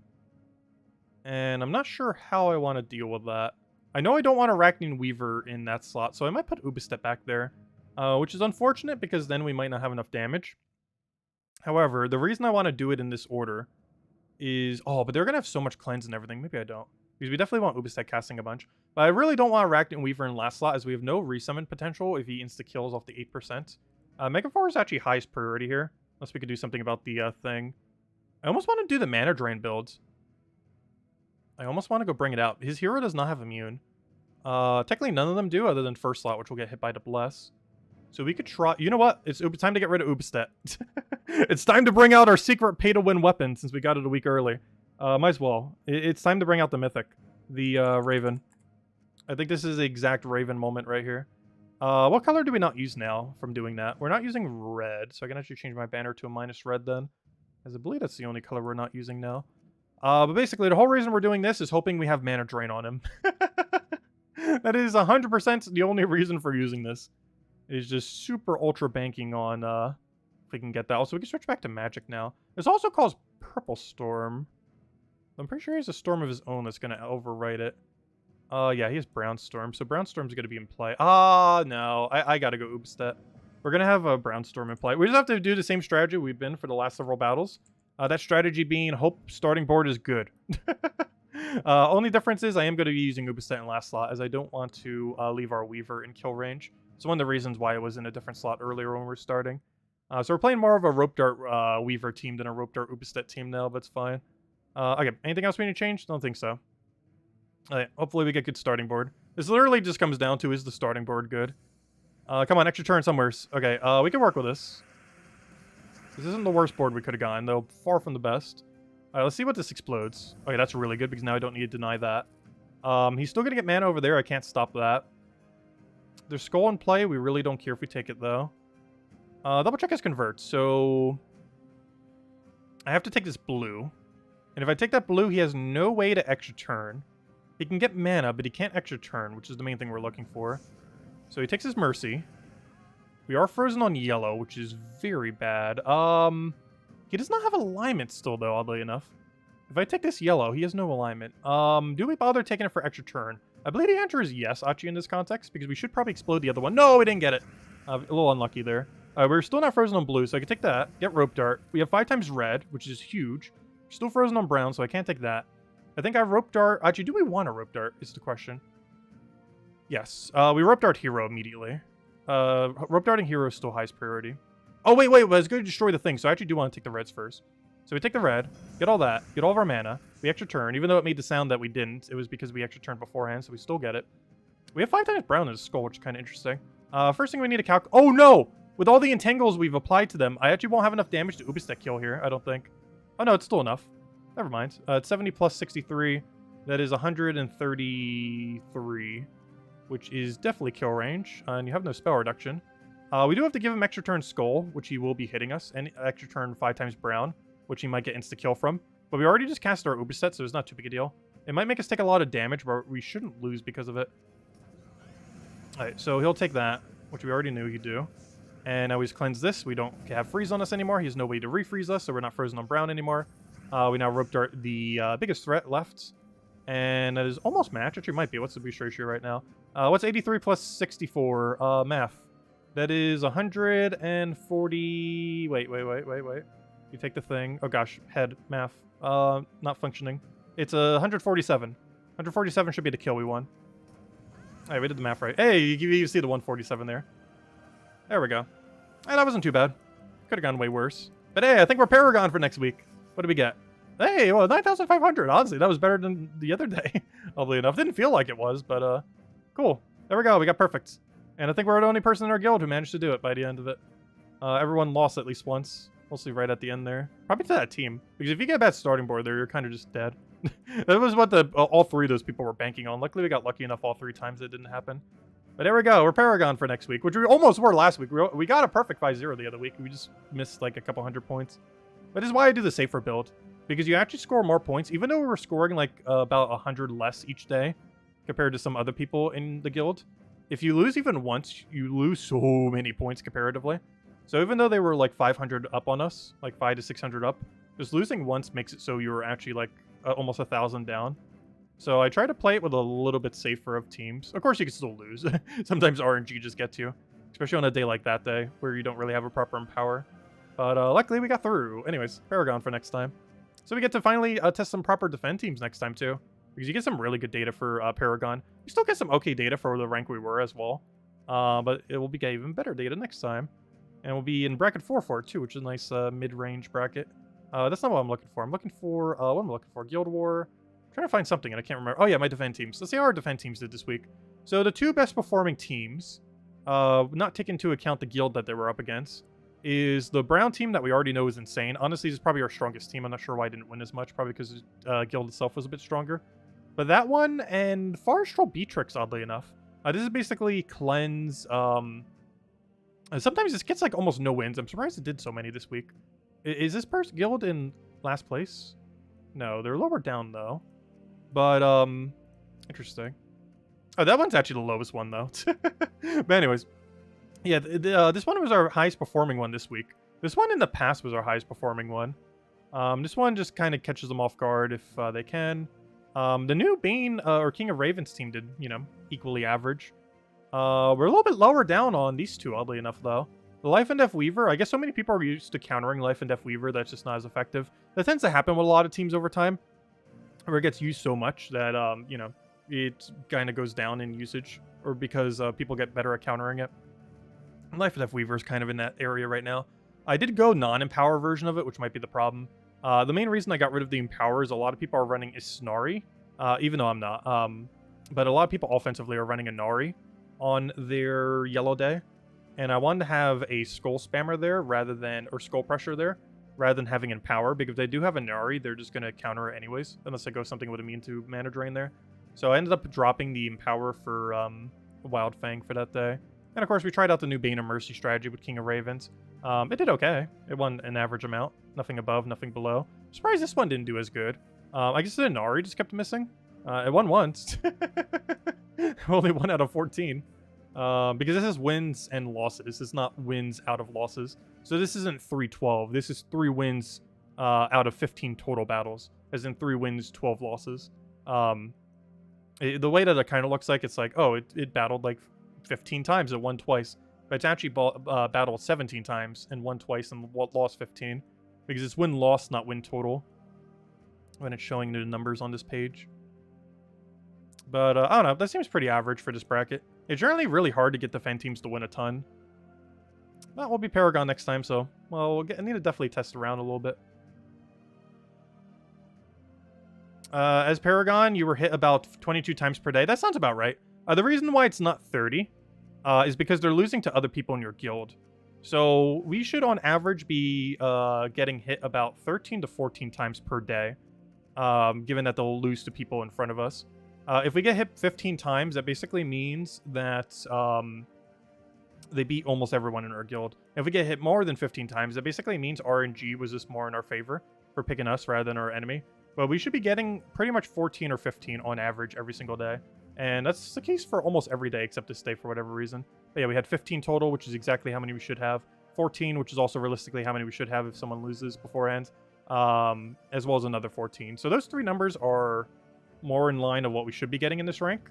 And I'm not sure how I want to deal with that. I know I don't want Arachnin Weaver in that slot, so I might put Ubistet back there. Which is unfortunate, because then we might not have enough damage. However, the reason I want to do it in this order is... Oh, but they're going to have so much cleanse and everything. Maybe I don't. Because we definitely want Ubistet casting a bunch. But I really don't want Arachnin Weaver in last slot, as we have no resummon potential if he insta-kills off the 8%. Megavore is actually highest priority here. Unless we could do something about the thing. I almost want to do the mana drain builds. I almost want to go bring it out. His hero does not have immune. Technically none of them do, other than first slot, which will get hit by the Bless. So we could try... You know what? It's time to get rid of Ubistet. It's time to bring out our secret pay-to-win weapon, since we got it a week early. Might as well. It's time to bring out the Mythic. The Raven. I think this is the exact Raven moment right here. What color do we not use now from doing that? We're not using red, so I can actually change my banner to a minus red then. As I believe that's the only color we're not using now. But basically, the whole reason we're doing this is hoping we have mana drain on him. That is 100% the only reason for using this. Is just super ultra banking on, if we can get that. Also, we can switch back to magic now. This also calls Purple Storm. I'm pretty sure he has a Storm of his own that's going to overwrite it. Yeah, he has Brown Storm, so Brown Storm's going to be in play. No, I gotta go Ubistet. We're going to have a Brown Storm in play. We just have to do the same strategy we've been for the last several battles. That strategy being hope starting board is good. Only difference is I am going to be using Ubistet in last slot, as I don't want to leave our Weaver in kill range. It's one of the reasons why it was in a different slot earlier when we were starting. So we're playing more of a Rope Dart Weaver team than a Rope Dart Ubistet team now, but it's fine. Okay, anything else we need to change? Don't think so. Alright, hopefully we get good starting board. This literally just comes down to, is the starting board good? Come on, extra turn somewhere. Okay, we can work with this. This isn't the worst board we could have gotten, though far from the best. Alright, let's see what this explodes. Okay, that's really good, because now I don't need to deny that. He's still gonna get mana over there, I can't stop that. There's Skull in play, we really don't care if we take it, though. Double check his convert, so... I have to take this blue. And if I take that blue, he has no way to extra turn. He can get mana, but he can't extra turn, which is the main thing we're looking for. So he takes his Mercy. We are frozen on yellow, which is very bad. He does not have alignment still, though, oddly enough. If I take this yellow, he has no alignment. Do we bother taking it for extra turn? I believe the answer is yes, Achi, in this context, because we should probably explode the other one. No, we didn't get it. A little unlucky there. We're still not frozen on blue, so I can take that. Get Rope Dart. We have 5 times red, which is huge. We're still frozen on brown, so I can't take that. I think I have Rope Dart. Actually, do we want a Rope Dart is the question. Yes. We Rope Dart Hero immediately. Rope Darting Hero is still highest priority. Oh, wait, but it's going to destroy the thing, so I actually do want to take the reds first. So we take the red, get all that, get all of our mana. We extra turn, even though it made the sound that we didn't. It was because we extra turned beforehand, so we still get it. We have 5 times brown in his skull, which is kind of interesting. First thing we need to calc... Oh, no! With all the entangles we've applied to them, I actually won't have enough damage to Ubistet kill here, I don't think. Oh, no, it's still enough. Never mind. It's 70 plus 63. That is 133, which is definitely kill range. And you have no spell reduction. We do have to give him extra turn Skull, which he will be hitting us, and extra turn 5 times brown. which he might get insta-kill from. But we already just cast our Uber set, so it's not too big a deal. It might make us take a lot of damage, but we shouldn't lose because of it. Alright, so he'll take that, which we already knew he'd do. And now we just cleanse this. We don't have freeze on us anymore. He has no way to refreeze us, so we're not frozen on brown anymore. We now roped the biggest threat left. And that is almost match. Actually, might be. What's the boost ratio right now? What's 83 plus 64? Math. That is 140... Wait. You take the thing. Oh, gosh. Head. Math. Not functioning. It's 147. 147 should be the kill we won. Alright, we did the math right. Hey, you see the 147 there. There we go. Hey, that wasn't too bad. Could have gone way worse. But hey, I think we're Paragon for next week. What do we get? Hey, well, 9,500. Honestly, that was better than the other day. Oddly enough. Didn't feel like it was, but cool. There we go. We got perfect. And I think we're the only person in our guild who managed to do it by the end of it. Everyone lost at least once. Mostly right at the end there. Probably to that team. Because if you get a bad starting board there, you're kind of just dead. That was what all three of those people were banking on. Luckily, we got lucky enough all 3 times it didn't happen. But there we go. We're Paragon for next week, which we almost were last week. We got a perfect 5-0 the other week. We just missed like a couple hundred points. But this is why I do the safer build. Because you actually score more points. Even though we were scoring like about 100 less each day compared to some other people in the guild. If you lose even once, you lose so many points comparatively. So even though they were like 500 up on us, like 500 to 600 up, just losing once makes it so you're actually like almost 1,000 down. So I try to play it with a little bit safer of teams. Of course, you can still lose. Sometimes RNG just gets you, especially on a day like that day where you don't really have a proper empower. But luckily, we got through. Anyways, Paragon for next time. So we get to finally test some proper defend teams next time too, because you get some really good data for Paragon. You still get some okay data for the rank we were as well, but it will be even better data next time. And we'll be in bracket 4 for it too, which is a nice mid-range bracket. That's not what I'm looking for. I'm looking for, what am I looking for? Guild War. I'm trying to find something, and I can't remember. Oh yeah, my defend teams. Let's see how our defend teams did this week. So the 2 best performing teams, not taking into account the guild that they were up against, is the brown team that we already know is insane. Honestly, this is probably our strongest team. I'm not sure why I didn't win as much, probably because guild itself was a bit stronger. But that one, and Forest Troll Beatrix, oddly enough. This is basically cleanse, sometimes this gets like almost no wins. I'm surprised it did so many this week. Is this person guild in last place? No, they're lower down though. But interesting. Oh, that one's actually the lowest one though. But anyways, yeah, this one was our highest performing one this week. This one in the past was our highest performing one. This one just kind of catches them off guard if they can. The new Bane or King of Ravens team did, you know, equally average. We're a little bit lower down on these two, oddly enough, though. The Life and Death Weaver, I guess so many people are used to countering Life and Death Weaver that's just not as effective. That tends to happen with a lot of teams over time, where it gets used so much that, you know, it kind of goes down in usage, or because people get better at countering it. And Life and Death Weaver is kind of in that area right now. I did go non-empower version of it, which might be the problem. The main reason I got rid of the empower is a lot of people are running Isnari, even though I'm not. But a lot of people offensively are running Inari on their yellow day, and I wanted to have a skull spammer there rather than, or skull pressure there, rather than having empower, because if they do have Inari, they're just going to counter it anyways, unless I go something with immune to mana drain there. So I ended up dropping the empower for Wild Fang for that day. And of course, we tried out the new Bane of Mercy strategy with King of Ravens. It did okay. It won an average amount. Nothing above, nothing below. I'm surprised this one didn't do as good. I guess the Inari just kept missing. It won once. Only 1 out of 14. Because this is wins and losses. This is not wins out of losses. So this isn't 3-12. This is 3 wins out of 15 total battles. As in 3 wins, 12 losses. The way that it kind of looks like, it's like, oh, it battled like 15 times and won twice. But it's actually battled 17 times and won twice and lost 15. Because it's win-loss, not win total, when it's showing the numbers on this page. But, I don't know. That seems pretty average for this bracket. It's generally really hard to get defend teams to win a ton. Well, we'll be Paragon next time, so... Well, I need to definitely test around a little bit. As Paragon, you were hit about 22 times per day. That sounds about right. The reason why it's not 30 is because they're losing to other people in your guild. So we should, on average, be getting hit about 13 to 14 times per day, given that they'll lose to people in front of us. If we get hit 15 times, that basically means that they beat almost everyone in our guild. If we get hit more than 15 times, that basically means RNG was just more in our favor. for picking us rather than our enemy. But we should be getting pretty much 14 or 15 on average every single day. And that's the case for almost every day except this day for whatever reason. But yeah, we had 15 total, which is exactly how many we should have. 14, which is also realistically how many we should have if someone loses beforehand. As well as another 14. So those three numbers are more in line of what we should be getting in this rank.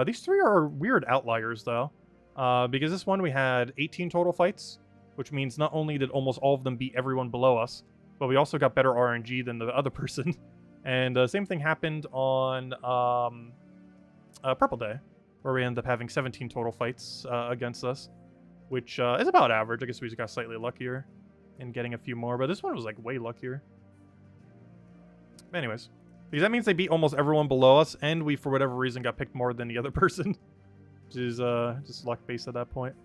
These three are weird outliers, though. Because this one we had 18 total fights, which means not only did almost all of them beat everyone below us, but we also got better RNG than the other person. And same thing happened on Purple Day, where we ended up having 17 total fights against us, which is about average. I guess we just got slightly luckier in getting a few more, but this one was like way luckier. Anyways, because that means they beat almost everyone below us, and we, for whatever reason, got picked more than the other person, which is just luck-based at that point.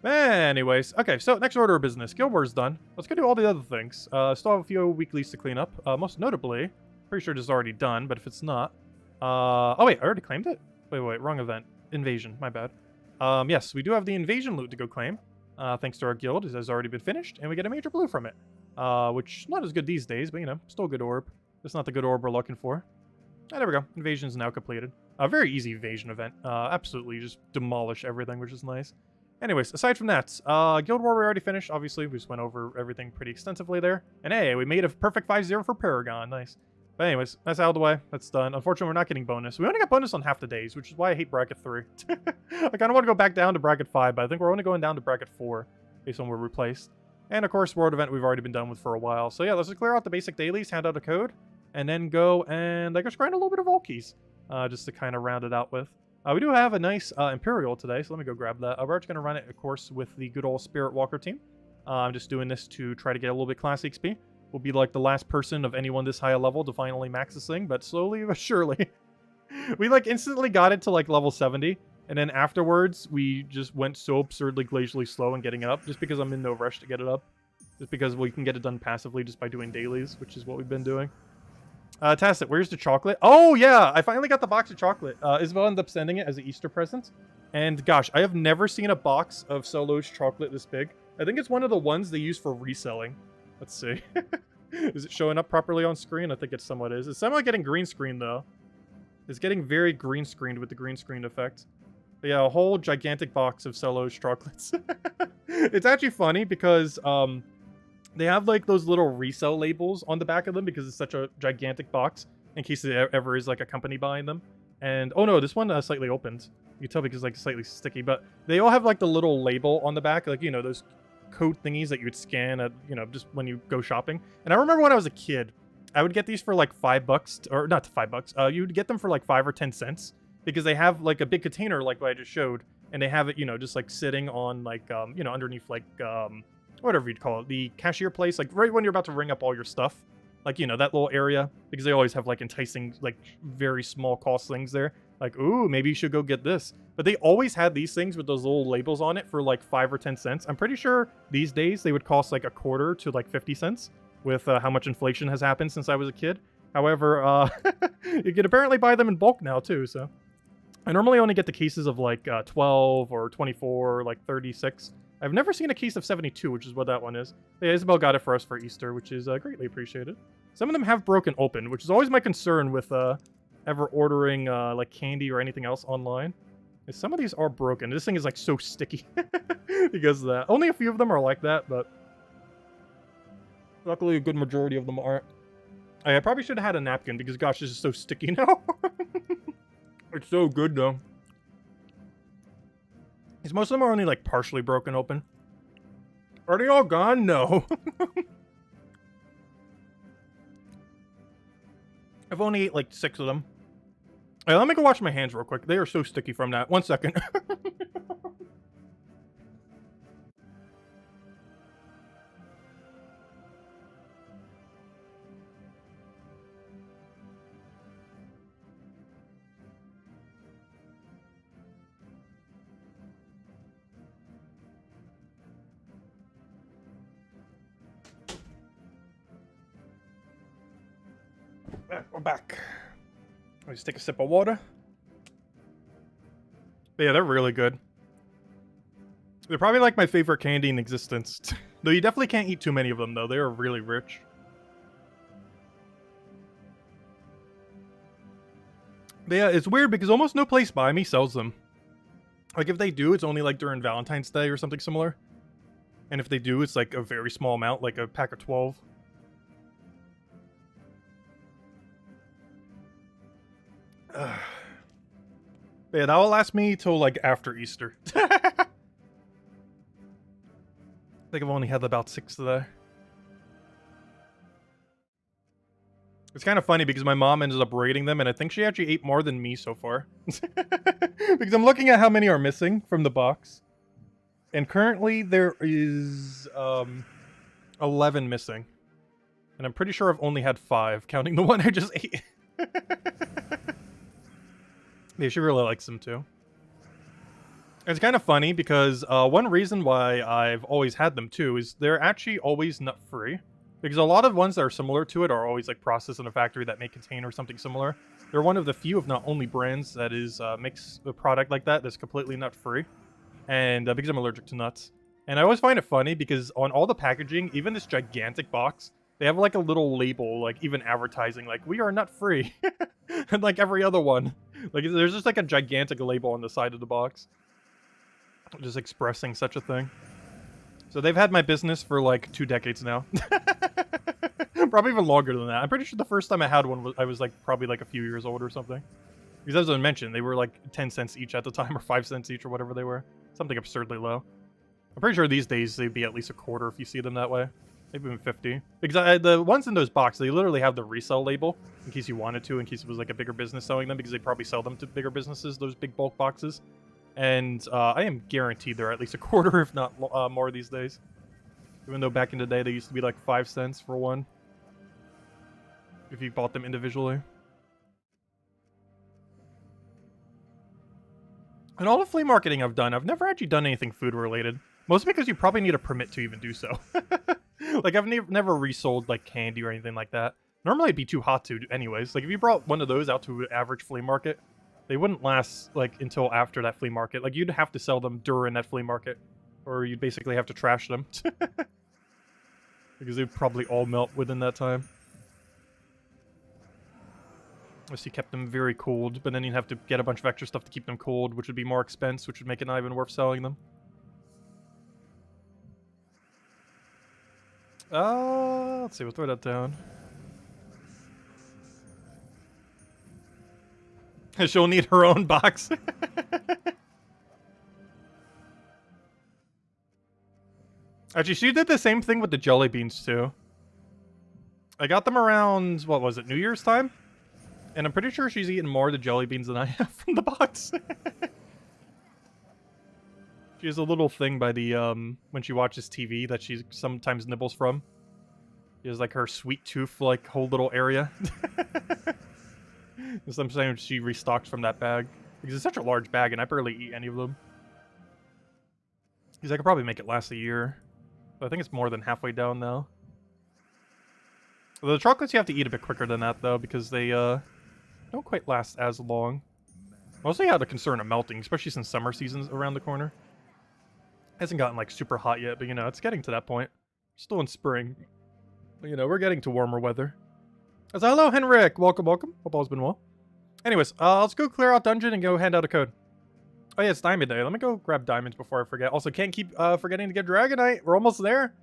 Anyways, okay, so next order of business. Guild Wars done. Let's go do all the other things. Still have a few weeklies to clean up. Most notably, pretty sure this is already done, but if it's not... oh wait, I already claimed it? Wait, wrong event. Invasion, my bad. Yes, we do have the invasion loot to go claim. Thanks to our guild, it has already been finished, and we get a major blue from it. Which, not as good these days, but, you know, still a good orb. It's not the good orb we're looking for. Ah, there we go. Invasion's now completed. A very easy invasion event. Absolutely just demolish everything, which is nice. Anyways, aside from that, Guild War we already finished. Obviously, we just went over everything pretty extensively there. And hey, we made a perfect 5-0 for Paragon. Nice. But anyways, that's out of the way. That's done. Unfortunately, we're not getting bonus. We only got bonus on half the days, which is why I hate bracket 3. I kind of want to go back down to bracket 5, but I think we're only going down to bracket 4 based on where we're placed. And of course, World Event we've already been done with for a while. So yeah, let's just clear out the basic dailies, hand out a code, and then go and I guess grind a little bit of all keys, just to kind of round it out with. We do have a nice Imperial today, so let me go grab that. We're actually going to run it, of course, with the good old Spirit Walker team. I'm just doing this to try to get a little bit class XP. We'll be like the last person of anyone this high a level to finally max this thing, but slowly but surely. We like instantly got it to like level 70, and then afterwards we just went so absurdly glacially slow in getting it up, just because I'm in no rush to get it up. Just because we can get it done passively just by doing dailies, which is what we've been doing. Tacit, where's the chocolate? Oh, yeah, I finally got the box of chocolate. Isabel ended up sending it as an Easter present. And gosh, I have never seen a box of Solo's chocolate this big. I think it's one of the ones they use for reselling. Let's see. Is it showing up properly on screen? I think it somewhat is. It's somewhat getting green screen, though. It's getting very green screened with the green screen effect. But yeah, a whole gigantic box of Solo's chocolates. It's actually funny because... they have, like, those little resell labels on the back of them because it's such a gigantic box in case there ever is, like, a company buying them. And, oh no, this one slightly opened. You can tell because it's, like, slightly sticky. But they all have, like, the little label on the back. Like, you know, those code thingies that you would scan at, you know, just when you go shopping. And I remember when I was a kid, I would get these for, like, $5. Or, not $5. You would get them for, like, 5 or 10 cents. Because they have, like, a big container like what I just showed. And they have it, you know, just, like, sitting on, like, you know, underneath, like, whatever you'd call it, the cashier place, like right when you're about to ring up all your stuff, like, you know, that little area, because they always have like enticing, like very small cost things there, like, ooh, maybe you should go get this. But they always had these things with those little labels on it for like 5 or 10 cents. I'm pretty sure these days they would cost like a quarter to like 50 cents with how much inflation has happened since I was a kid. However, you can apparently buy them in bulk now too, so. I normally only get the cases of like 12 or 24 or like 36. I've never seen a case of 72, which is what that one is. Yeah, Isabel got it for us for Easter, which is greatly appreciated. Some of them have broken open, which is always my concern with ever ordering like candy or anything else online. Is some of these are broken. This thing is like so sticky because of that. Only a few of them are like that, but luckily a good majority of them aren't. I probably should have had a napkin because gosh, this is so sticky now. It's so good though. Because most of them are only, like, partially broken open. Are they all gone? No. I've only ate, like, 6 of them. Hey, let me go wash my hands real quick. They are so sticky from that. 1 second. We're back. Let me just take a sip of water. But yeah, they're really good. They're probably like my favorite candy in existence. Though you definitely can't eat too many of them, though. They are really rich. But yeah, it's weird because almost no place by me sells them. Like, if they do, it's only, like, during Valentine's Day or something similar. And if they do, it's, like, a very small amount, like a pack of 12. Yeah, that will last me till, like, after Easter. I think I've only had about 6 today. It's kind of funny because my mom ended up rating them, and I think she actually ate more than me so far. Because I'm looking at how many are missing from the box. And currently there is 11 missing. And I'm pretty sure I've only had 5, counting the one I just ate. Yeah, she really likes them too. It's kind of funny because one reason why I've always had them too is they're actually always nut-free. Because a lot of ones that are similar to it are always like processed in a factory that may contain or something similar. They're one of the few, if not only, brands that is makes a product like that that's completely nut-free. And because I'm allergic to nuts. And I always find it funny because on all the packaging, even this gigantic box, they have like a little label, like even advertising, like, we are nut-free. And like every other one. Like, there's just like a gigantic label on the side of the box. Just expressing such a thing. So they've had my business for like 2 decades now. Probably even longer than that. I'm pretty sure the first time I had one, I was like probably like a few years old or something. Because as I mentioned, they were like 10 cents each at the time, or 5 cents each, or whatever they were. Something absurdly low. I'm pretty sure these days they'd be at least a quarter if you see them that way. Maybe even 50. Because the ones in those boxes, they literally have the resale label, in case you wanted to, in case it was like a bigger business selling them, because they probably sell them to bigger businesses, those big bulk boxes. And I am guaranteed they're at least a quarter, if not more these days. Even though back in the day they used to be like 5 cents for one. If you bought them individually. And all the flea marketing I've done, I've never actually done anything food related. Mostly because you probably need a permit to even do so. Like, I've never resold like candy or anything like that. Normally it'd be too hot to anyways. Like, if you brought one of those out to an average flea market, they wouldn't last, like, until after that flea market. Like, you'd have to sell them during that flea market. Or you'd basically have to trash them. Because they'd probably all melt within that time. Unless you kept them very cold. But then you'd have to get a bunch of extra stuff to keep them cold, which would be more expense, which would make it not even worth selling them. Let's see, we'll throw that down. She'll need her own box. Actually, she did the same thing with the jelly beans, too. I got them around, what was it, New Year's time? And I'm pretty sure she's eaten more of the jelly beans than I have from the box. She has a little thing by the, when she watches TV that she sometimes nibbles from. She has, like, her sweet tooth, like, whole little area. And sometimes she restocks from that bag. Because it's such a large bag, and I barely eat any of them. Because I could probably make it last a year. But I think it's more than halfway down now. The chocolates you have to eat a bit quicker than that, though, because they, don't quite last as long. Mostly out of concern of melting, especially since summer season's around the corner. Hasn't gotten, like, super hot yet, but, you know, it's getting to that point. Still in spring. But, you know, we're getting to warmer weather. So, hello, Henrik! Welcome, welcome. Hope all's been well. Anyways, let's go clear out dungeon and go hand out a code. Oh yeah, it's Diamond Day. Let me go grab diamonds before I forget. Also, can't keep forgetting to get Dragonite. We're almost there.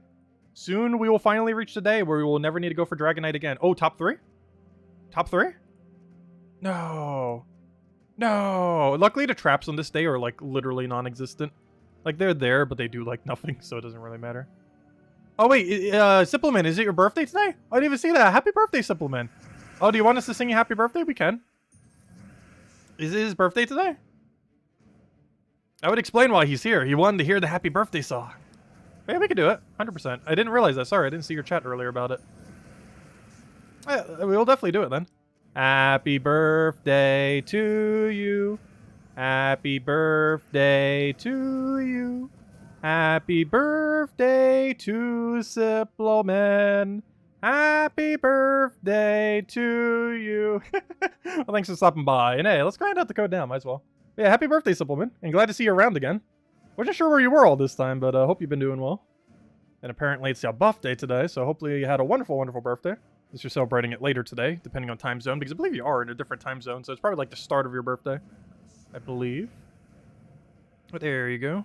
Soon we will finally reach the day where we will never need to go for Dragonite again. Oh, top 3? Top 3? No. No. Luckily, the traps on this day are, like, literally non-existent. Like, they're there, but they do, like, nothing, so it doesn't really matter. Oh, wait. Supplement, is it your birthday today? I didn't even see that. Happy birthday, Supplement. Oh, do you want us to sing you happy birthday? We can. Is it his birthday today? I would explain why he's here. He wanted to hear the happy birthday song. Yeah, we could do it. 100%. I didn't realize that. Sorry, I didn't see your chat earlier about it. Yeah, we'll definitely do it then. Happy birthday to you. Happy birthday to you. Happy birthday to Supplement. Happy birthday to you. Well, thanks for stopping by. And hey, let's grind out the code now. Might as well. Yeah, happy birthday, Supplement. And glad to see you around again. Wasn't sure where you were all this time, but hope you've been doing well. And apparently it's your birthday today, so hopefully you had a wonderful, wonderful birthday. Unless you're celebrating it later today, depending on time zone, because I believe you are in a different time zone, so it's probably like the start of your birthday, I believe. But there you go.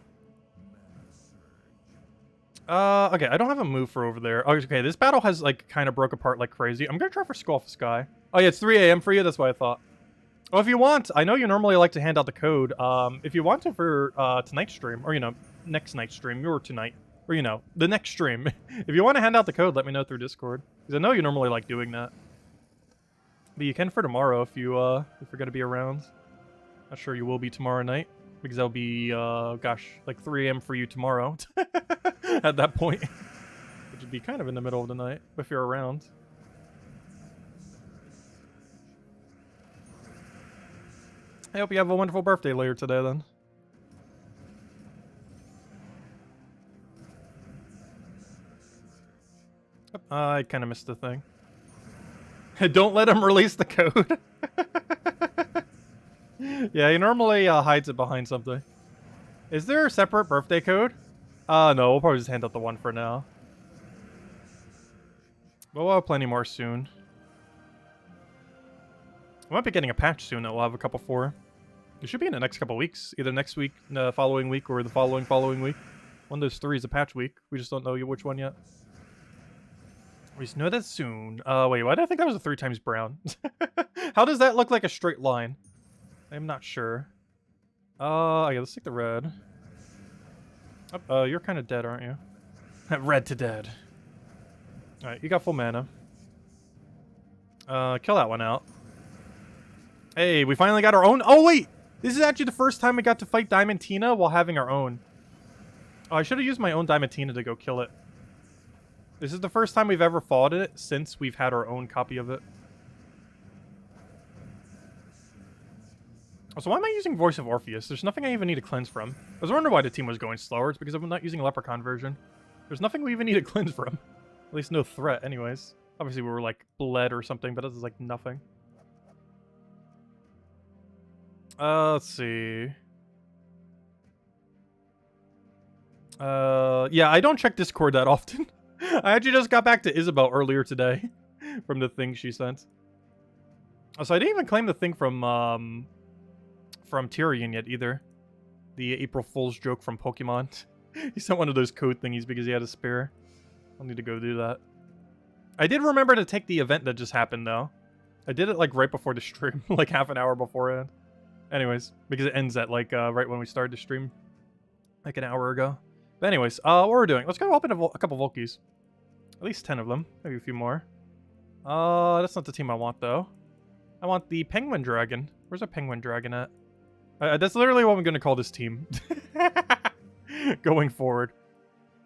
Okay, I don't have a move for over there. Oh, okay, this battle has, like, kind of broke apart like crazy. I'm gonna try for Skull of the Sky. Oh, yeah, it's 3 a.m. for you? That's what I thought. Well, if you want, I know you normally like to hand out the code. If you want to for tonight's stream, or, you know, next night's stream, or tonight, or, you know, the next stream. If you want to hand out the code, let me know through Discord. Because I know you normally like doing that. But you can for tomorrow if you're going to be around. Not sure you will be tomorrow night. Because that'll be, gosh, like 3 a.m. for you tomorrow. At that point. Which would be kind of in the middle of the night, if you're around. I hope you have a wonderful birthday later today, then. I kind of missed the thing. Don't let him release the code. Yeah, he normally hides it behind something. Is there a separate birthday code? No, we'll probably just hand out the one for now. But we'll have plenty more soon. We might be getting a patch soon that we'll have a couple for. It should be in the next couple weeks. Either next week, the following week, or the following week. One of those three is a patch week. We just don't know which one yet. We just know that soon. Wait, why did I think that was a 3 times brown? How does that look like a straight line? I'm not sure. Yeah, let's take the red. Oh, you're kind of dead, aren't you? Red to dead. Alright, you got full mana. Kill that one out. Hey, we finally got our own. Oh, wait! This is actually the first time we got to fight Diamantina while having our own. Oh, I should have used my own Diamantina to go kill it. This is the first time we've ever fought it since we've had our own copy of it. Also, why am I using Voice of Orpheus? There's nothing I even need to cleanse from. I was wondering why the team was going slower. It's because I'm not using a Leprechaun version. There's nothing we even need to cleanse from. At least no threat, anyways. Obviously, we were, like, bled or something, but this is, like, nothing. Let's see. Yeah, I don't check Discord that often. I actually just got back to Isabel earlier today from the thing she sent. So I didn't even claim the thing from Tyrion yet either. The April Fool's joke from Pokemon. He sent one of those code thingies because he had a spare. I'll need to go do that. I did remember to take the event that just happened though. I did it like right before the stream, like half an hour beforehand. Anyways, because it ends at like right when we started the stream, like an hour ago. But anyways, what we're doing? Let's go open a couple Volkies. At least 10 of them, maybe a few more. That's not the team I want though. I want the Penguin Dragon. Where's our Penguin Dragon at? That's literally what I'm gonna call this team. Going forward.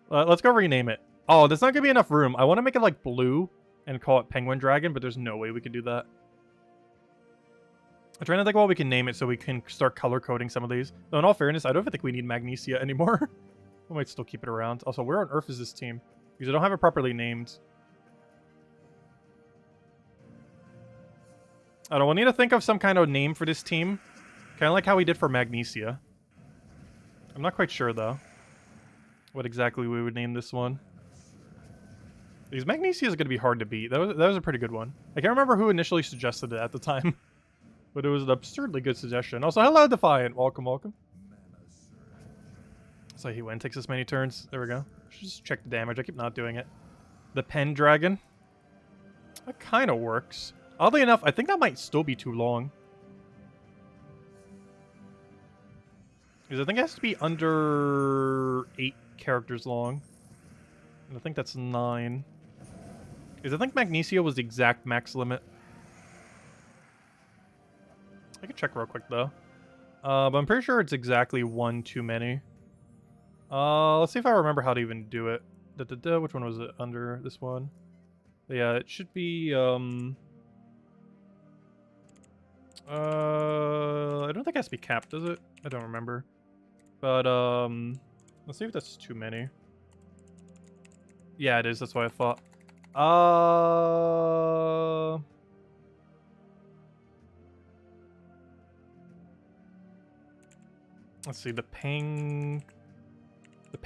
Let's go rename it. Oh, there's not gonna be enough room. I want to make it like blue and call it Penguin Dragon, but there's no way we can do that. I'm trying to think what we can name it so we can start color coding some of these. Though in all fairness, I don't even think we need Magnesia anymore. We might still keep it around. Also, where on earth is this team? Because I don't have it properly named. I don't know, we'll need to think of some kind of name for this team. Kind of like how we did for Magnesia. I'm not quite sure, though, what exactly we would name this one. Because Magnesia is going to be hard to beat. That was a pretty good one. I can't remember who initially suggested it at the time. But it was an absurdly good suggestion. Also, hello, Defiant. Welcome, welcome. So he went, takes this many turns. There we go. Just check the damage. I keep not doing it. The Pen Dragon. That kind of works. Oddly enough, I think that might still be too long. Because I think it has to be under 8 characters long. And I think that's 9. Because I think Magnesia was the exact max limit. I can check real quick, though. But I'm pretty sure it's exactly 1 too many. Let's see if I remember how to even do it. Which one was it under this one? Yeah, it should be, I don't think it has to be capped, does it? I don't remember. But, let's see if that's too many. Yeah, it is. That's what I thought. Let's see, the Pangarg. The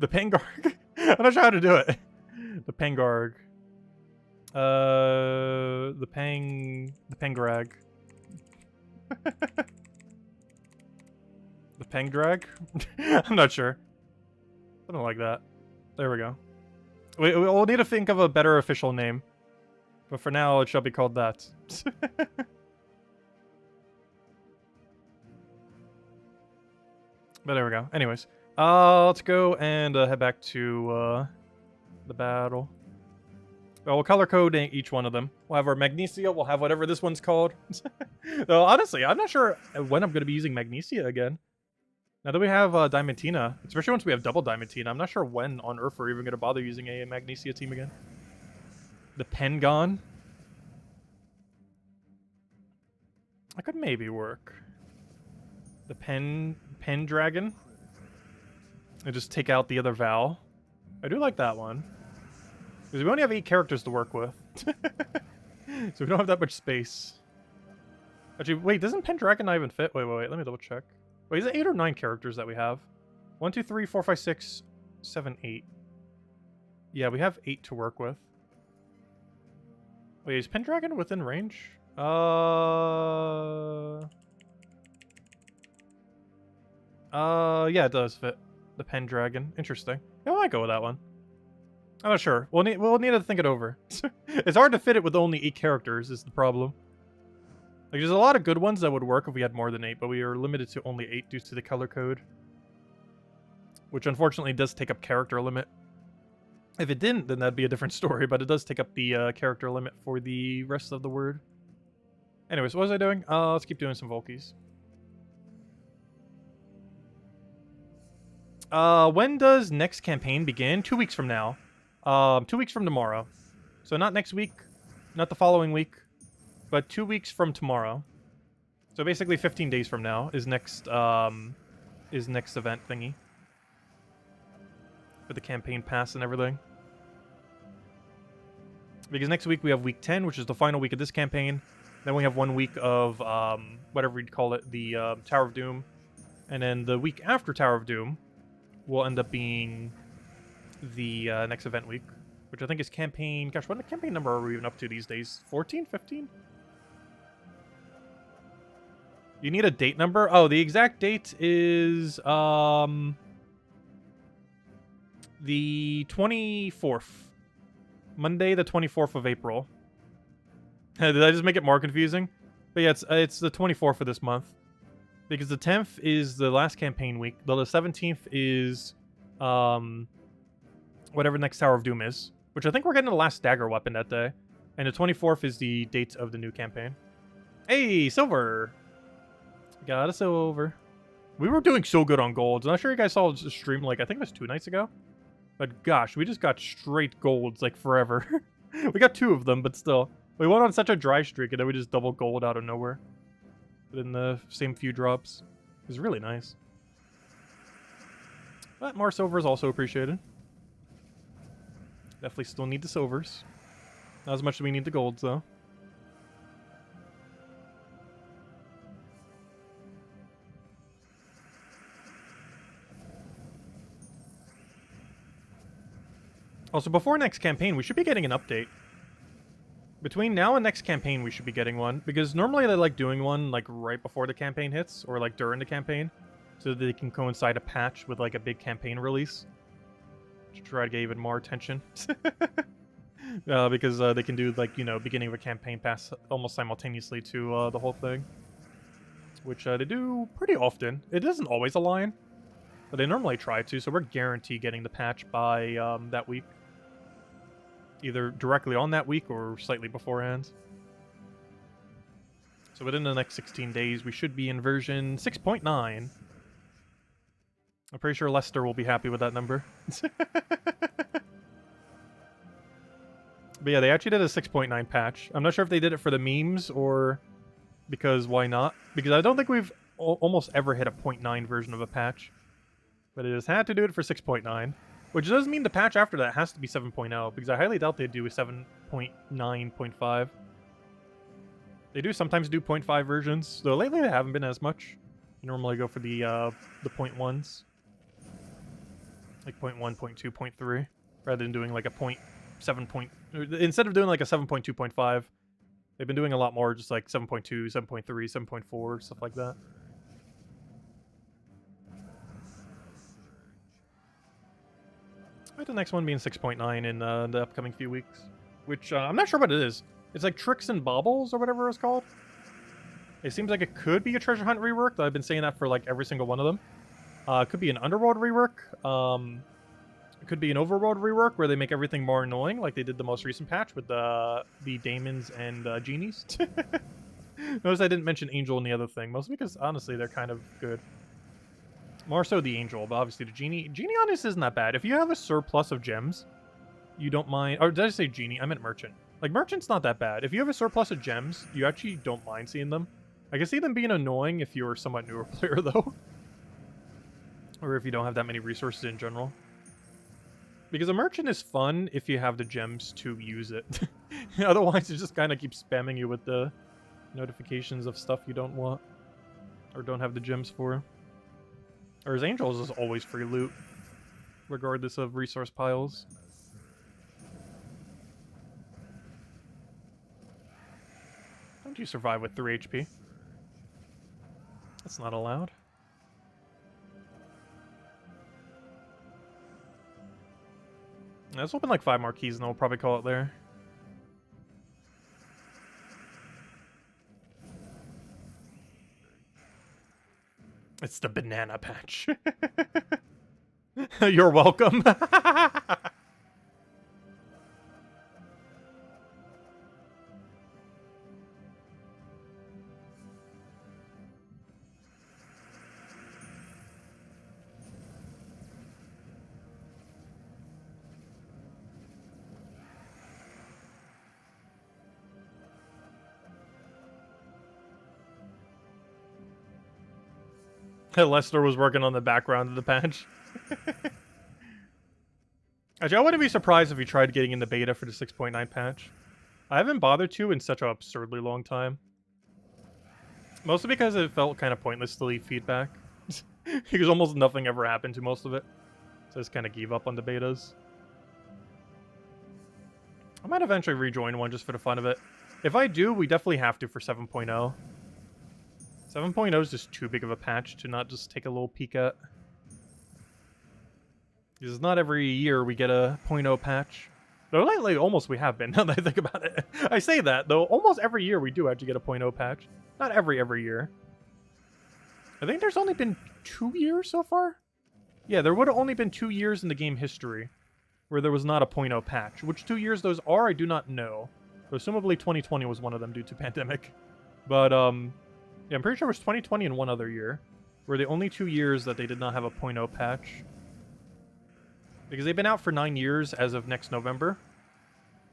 Pangarg. I'm not sure how to do it. The Pangarg. The Pangrag. The Pangdrag? I'm not sure. Something like that. There we go. We'll need to think of a better official name. But for now, it shall be called that. But there we go. Anyways. Let's go and head back to the battle. Well, we'll color code each one of them. We'll have our Magnesia. We'll have whatever this one's called. Though, honestly, I'm not sure when I'm going to be using Magnesia again. Now that we have Diamantina, especially once we have double Diamantina, I'm not sure when on Earth we're even going to bother using a Magnesia team again. The Pengon. That could maybe work. The Pendragon. And just take out the other Val. I do like that one. Because we only have 8 characters to work with. So we don't have that much space. Actually, wait, doesn't Pendragon not even fit? Wait, let me double check. Wait, is it 8 or 9 characters that we have? 1, 2, 3, 4, 5, 6, 7, 8. Yeah, we have 8 to work with. Wait, is Pendragon within range? Yeah, it does fit. The Pendragon. Interesting. Yeah, I might go with that one. I'm not sure. We'll need to think it over. It's hard to fit it with only 8 characters is the problem. Like, there's a lot of good ones that would work if we had more than 8, but we are limited to only 8 due to the color code. Which unfortunately does take up character limit. If it didn't, then that'd be a different story, but it does take up the character limit for the rest of the word. Anyways, what was I doing? Let's keep doing some Volkies. When does next campaign begin? 2 weeks from now. 2 weeks from tomorrow. So not next week, not the following week, but 2 weeks from tomorrow. So basically 15 days from now is next event thingy. For the campaign pass and everything. Because next week we have week 10, which is the final week of this campaign. Then we have 1 week of, whatever you'd call it, the Tower of Doom. And then the week after Tower of Doom will end up being the next event week, which I think is campaign... Gosh, what campaign number are we even up to these days? 14? 15? You need a date number? Oh, the exact date is the 24th. Monday, the 24th of April. Did I just make it more confusing? But yeah, it's the 24th of this month. Because the 10th is the last campaign week. The 17th is whatever next Tower of Doom is. Which I think we're getting the last dagger weapon that day. And the 24th is the date of the new campaign. Hey, silver! Got a silver. We were doing so good on golds. I'm not sure you guys saw the stream, like, I think it was 2 nights ago. But gosh, we just got straight golds, like, forever. We got 2 of them, but still. We went on such a dry streak, and then we just double gold out of nowhere. Within the same few drops. It was really nice. But more silver is also appreciated. Definitely still need the silvers. Not as much as we need the golds, though. Also, before next campaign, we should be getting an update. Between now and next campaign, we should be getting one. Because normally they like doing one, like, right before the campaign hits. Or, like, during the campaign. So that they can coincide a patch with, like, a big campaign release. To try to get even more attention. Because they can do, like, you know, beginning of a campaign pass almost simultaneously to the whole thing. Which they do pretty often. It doesn't always align. But they normally try to, so we're guaranteed getting the patch by that week. Either directly on that week or slightly beforehand. So within the next 16 days, we should be in version 6.9. I'm pretty sure Lester will be happy with that number. But yeah, they actually did a 6.9 patch. I'm not sure if they did it for the memes or because why not? Because I don't think we've almost ever hit a 0.9 version of a patch. But it has had to do it for 6.9. Which does mean the patch after that has to be 7.0, because I highly doubt they'd do a 7.9, 0.5. They do sometimes do 0.5 versions, though lately they haven't been as much. You normally go for the 0.1s. Like 0.1, 0.2, 0.3, rather than doing like a instead of doing like a 7.2.5, they've been doing a lot more, just like 7.2, 7.3, 7.4, stuff like that. With the next one being 6.9 in the upcoming few weeks, which I'm not sure what it is. It's like Tricks and Baubles or whatever it's called. It seems like it could be a treasure hunt rework. I've been saying that for like every single one of them. It could be an Underworld rework. It could be an Overworld rework where they make everything more annoying, like they did the most recent patch with the daemons and genies. Notice I didn't mention Angel in the other thing, mostly because honestly they're kind of good. More so the Angel, but obviously the Genie. Genie honestly isn't that bad. If you have a surplus of gems, you don't mind. Or did I say Genie? I meant Merchant. Like, Merchant's not that bad. If you have a surplus of gems, you actually don't mind seeing them. I can see them being annoying if you're a somewhat newer player, though. Or if you don't have that many resources in general. Because a Merchant is fun if you have the gems to use it. Otherwise, it just kind of keeps spamming you with the notifications of stuff you don't want. Or don't have the gems for. Or his Angels is always free loot. Regardless of resource piles. Don't you survive with 3 HP? That's not allowed. Let's open like 5 more keys and then we'll probably call it there. It's the banana patch. You're welcome. Lester was working on the background of the patch. Actually, I wouldn't be surprised if he tried getting into beta for the 6.9 patch. I haven't bothered to in such an absurdly long time. Mostly because it felt kind of pointless to leave feedback. Because almost nothing ever happened to most of it. So I just kind of gave up on the betas. I might eventually rejoin one just for the fun of it. If I do, we definitely have to for 7.0. 7.0 is just too big of a patch to not just take a little peek at. Because not every year we get a 0.0 patch. Though lately, almost we have been, now that I think about it. I say that, though, almost every year we do actually get a 0.0 patch. Not every year. I think there's only been 2 years so far? Yeah, there would have only been 2 years in the game history where there was not a 0.0 patch. Which 2 years those are, I do not know. Presumably 2020 was one of them due to pandemic. But, yeah, I'm pretty sure it was 2020 and one other year were the only 2 years that they did not have a 0.0 patch. Because they've been out for 9 years as of next November.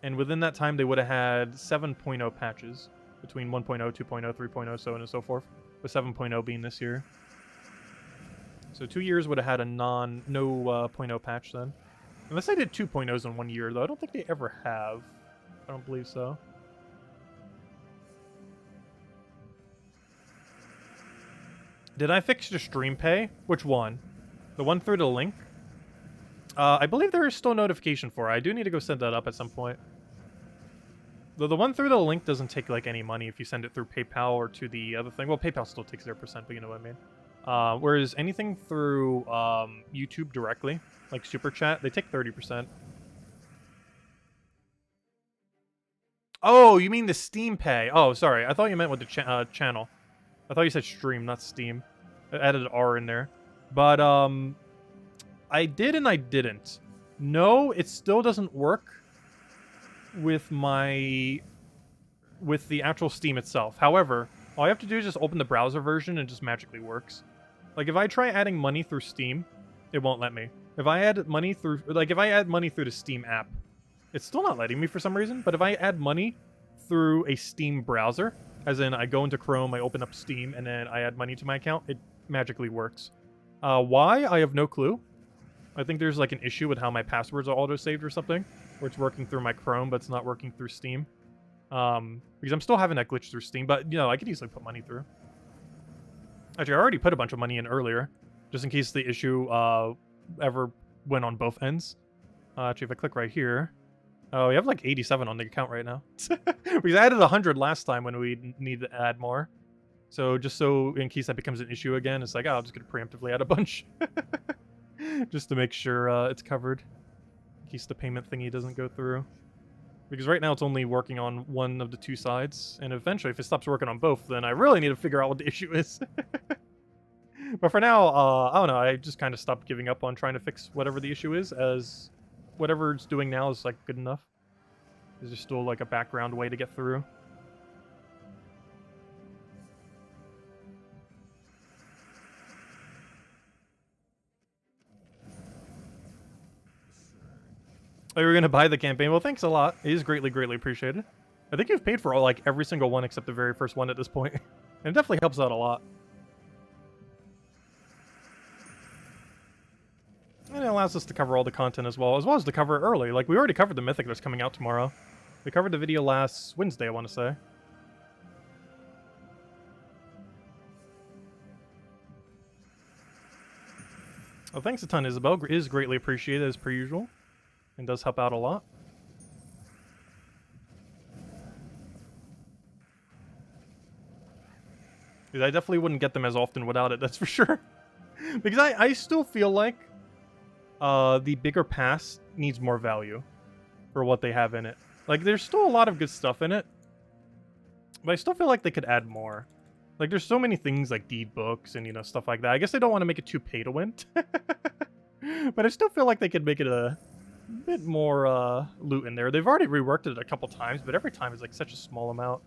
And within that time, they would have had 7.0 patches. Between 1.0, 2.0, 3.0, so on and so forth. With 7.0 being this year. So 2 years would have had a no 0.0 patch then. Unless they did 2.0s in 1 year, though. I don't think they ever have. I don't believe so. Did I fix the stream pay? Which one? The one through the link? I believe there is still notification for it. I do need to go set that up at some point. Though the one through the link doesn't take, like, any money if you send it through PayPal or to the other thing. Well, PayPal still takes their percent, but you know what I mean. Whereas anything through YouTube directly, like Super Chat, they take 30%. Oh, you mean the Steam pay. Oh, sorry. I thought you meant with the channel. I thought you said stream, not Steam. I added an R in there. But, I did and I didn't. No, it still doesn't work with the actual Steam itself. However, all I have to do is just open the browser version and it just magically works. Like, if I try adding money through Steam, it won't let me. If I add money through the Steam app, it's still not letting me for some reason. But if I add money through a Steam browser, as in I go into Chrome, I open up Steam, and then I add money to my account, it magically works. Why? I have no clue. I think there's like an issue with how my passwords are auto-saved or something, where it's working through my Chrome, but it's not working through Steam. Because I'm still having that glitch through Steam, but, you know, I could easily put money through. Actually, I already put a bunch of money in earlier, just in case the issue ever went on both ends. Actually, if I click right here, Oh, we have like 87 on the account right now. We added 100 last time when we need to add more. So just so in case that becomes an issue again, it's like, oh, I'm just going to preemptively add a bunch. Just to make sure it's covered. In case the payment thingy doesn't go through. Because right now it's only working on one of the two sides. And eventually if it stops working on both, then I really need to figure out what the issue is. But for now, I don't know, I just kind of stopped giving up on trying to fix whatever the issue is, as whatever it's doing now is like good enough. Is there still like a background way to get through? Oh, you're gonna buy the campaign? Well, thanks a lot. It is greatly, greatly appreciated. I think you've paid for all, like every single one except the very first one at this point. And it definitely helps out a lot. And it allows us to cover all the content as well as to cover it early. Like, we already covered the Mythic that's coming out tomorrow. We covered the video last Wednesday, I want to say. Well, thanks a ton, Isabel. It is greatly appreciated, as per usual. And does help out a lot. Because I definitely wouldn't get them as often without it, that's for sure. Because I still feel like the bigger pass needs more value for what they have in it. Like, there's still a lot of good stuff in it, but I still feel like they could add more. Like, there's so many things like deed books and, you know, stuff like that. I guess they don't want to make it too pay to win. But I still feel like they could make it a bit more loot in there. They've already reworked it a couple times, but every time it's like such a small amount.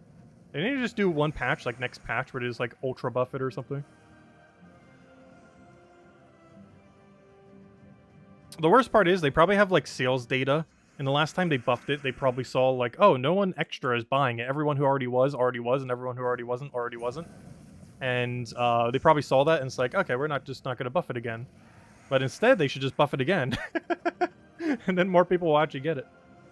They need to just do one patch, like next patch, where it is like ultra buff it or something. The worst part is they probably have like sales data, and the last time they buffed it, they probably saw like, oh, no one extra is buying it. Everyone who already was, and everyone who already wasn't. And they probably saw that, and it's like, okay, we're not going to buff it again. But instead, they should just buff it again. And then more people will actually get it.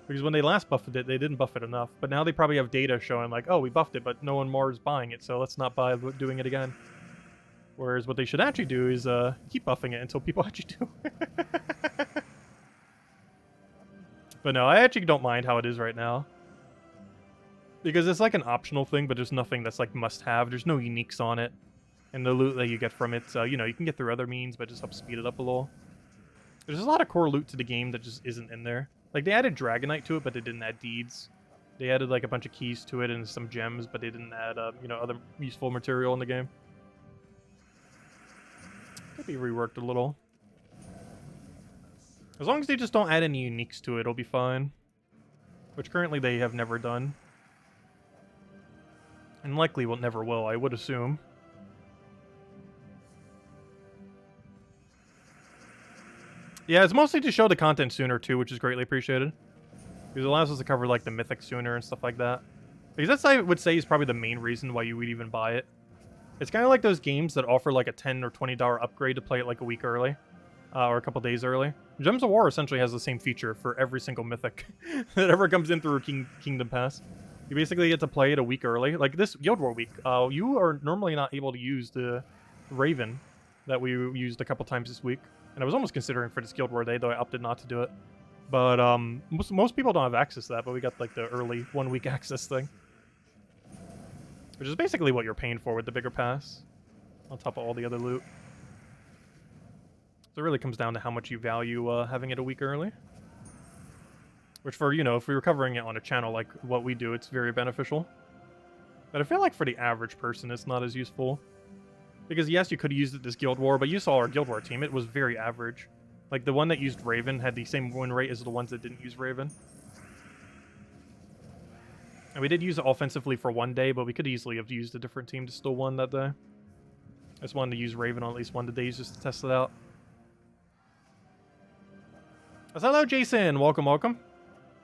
Because when they last buffed it, they didn't buff it enough. But now they probably have data showing like, oh, we buffed it, but no one more is buying it, so let's not buy doing it again. Whereas what they should actually do is keep buffing it until people actually do. But no, I actually don't mind how it is right now. Because it's like an optional thing, but there's nothing that's like must-have. There's no uniques on it. And the loot that you get from it, you know, you can get through other means, but it just helps speed it up a little. There's a lot of core loot to the game that just isn't in there. Like, they added Dragonite to it, but they didn't add deeds. They added, like, a bunch of keys to it and some gems, but they didn't add, you know, other useful material in the game. Could be reworked a little. As long as they just don't add any uniques to it, it'll be fine. Which currently they have never done. And likely will never will, I would assume. Yeah, it's mostly to show the content sooner, too, which is greatly appreciated. Because it allows us to cover, like, the Mythic sooner and stuff like that. Because that's, I would say, is probably the main reason why you would even buy it. It's kind of like those games that offer, like, a $10 or $20 upgrade to play it, like, a week early. Or a couple days early. Gems of War essentially has the same feature for every single Mythic that ever comes in through Kingdom Pass. You basically get to play it a week early. Like, this Guild War week, you are normally not able to use the Raven that we used a couple times this week. And I was almost considering for this Guild War day, though I opted not to do it. But most people don't have access to that, but we got like the early 1 week access thing. Which is basically what you're paying for with the bigger pass. On top of all the other loot. So it really comes down to how much you value having it a week early. Which for, you know, if we were covering it on a channel like what we do, it's very beneficial. But I feel like for the average person, it's not as useful. Because yes, you could have used it this Guild War, but you saw our Guild War team. It was very average. Like, the one that used Raven had the same win rate as the ones that didn't use Raven. And we did use it offensively for one day, but we could easily have used a different team to still win that day. I just wanted to use Raven on at least one of the days just to test it out. Hello, Jason. Welcome, welcome.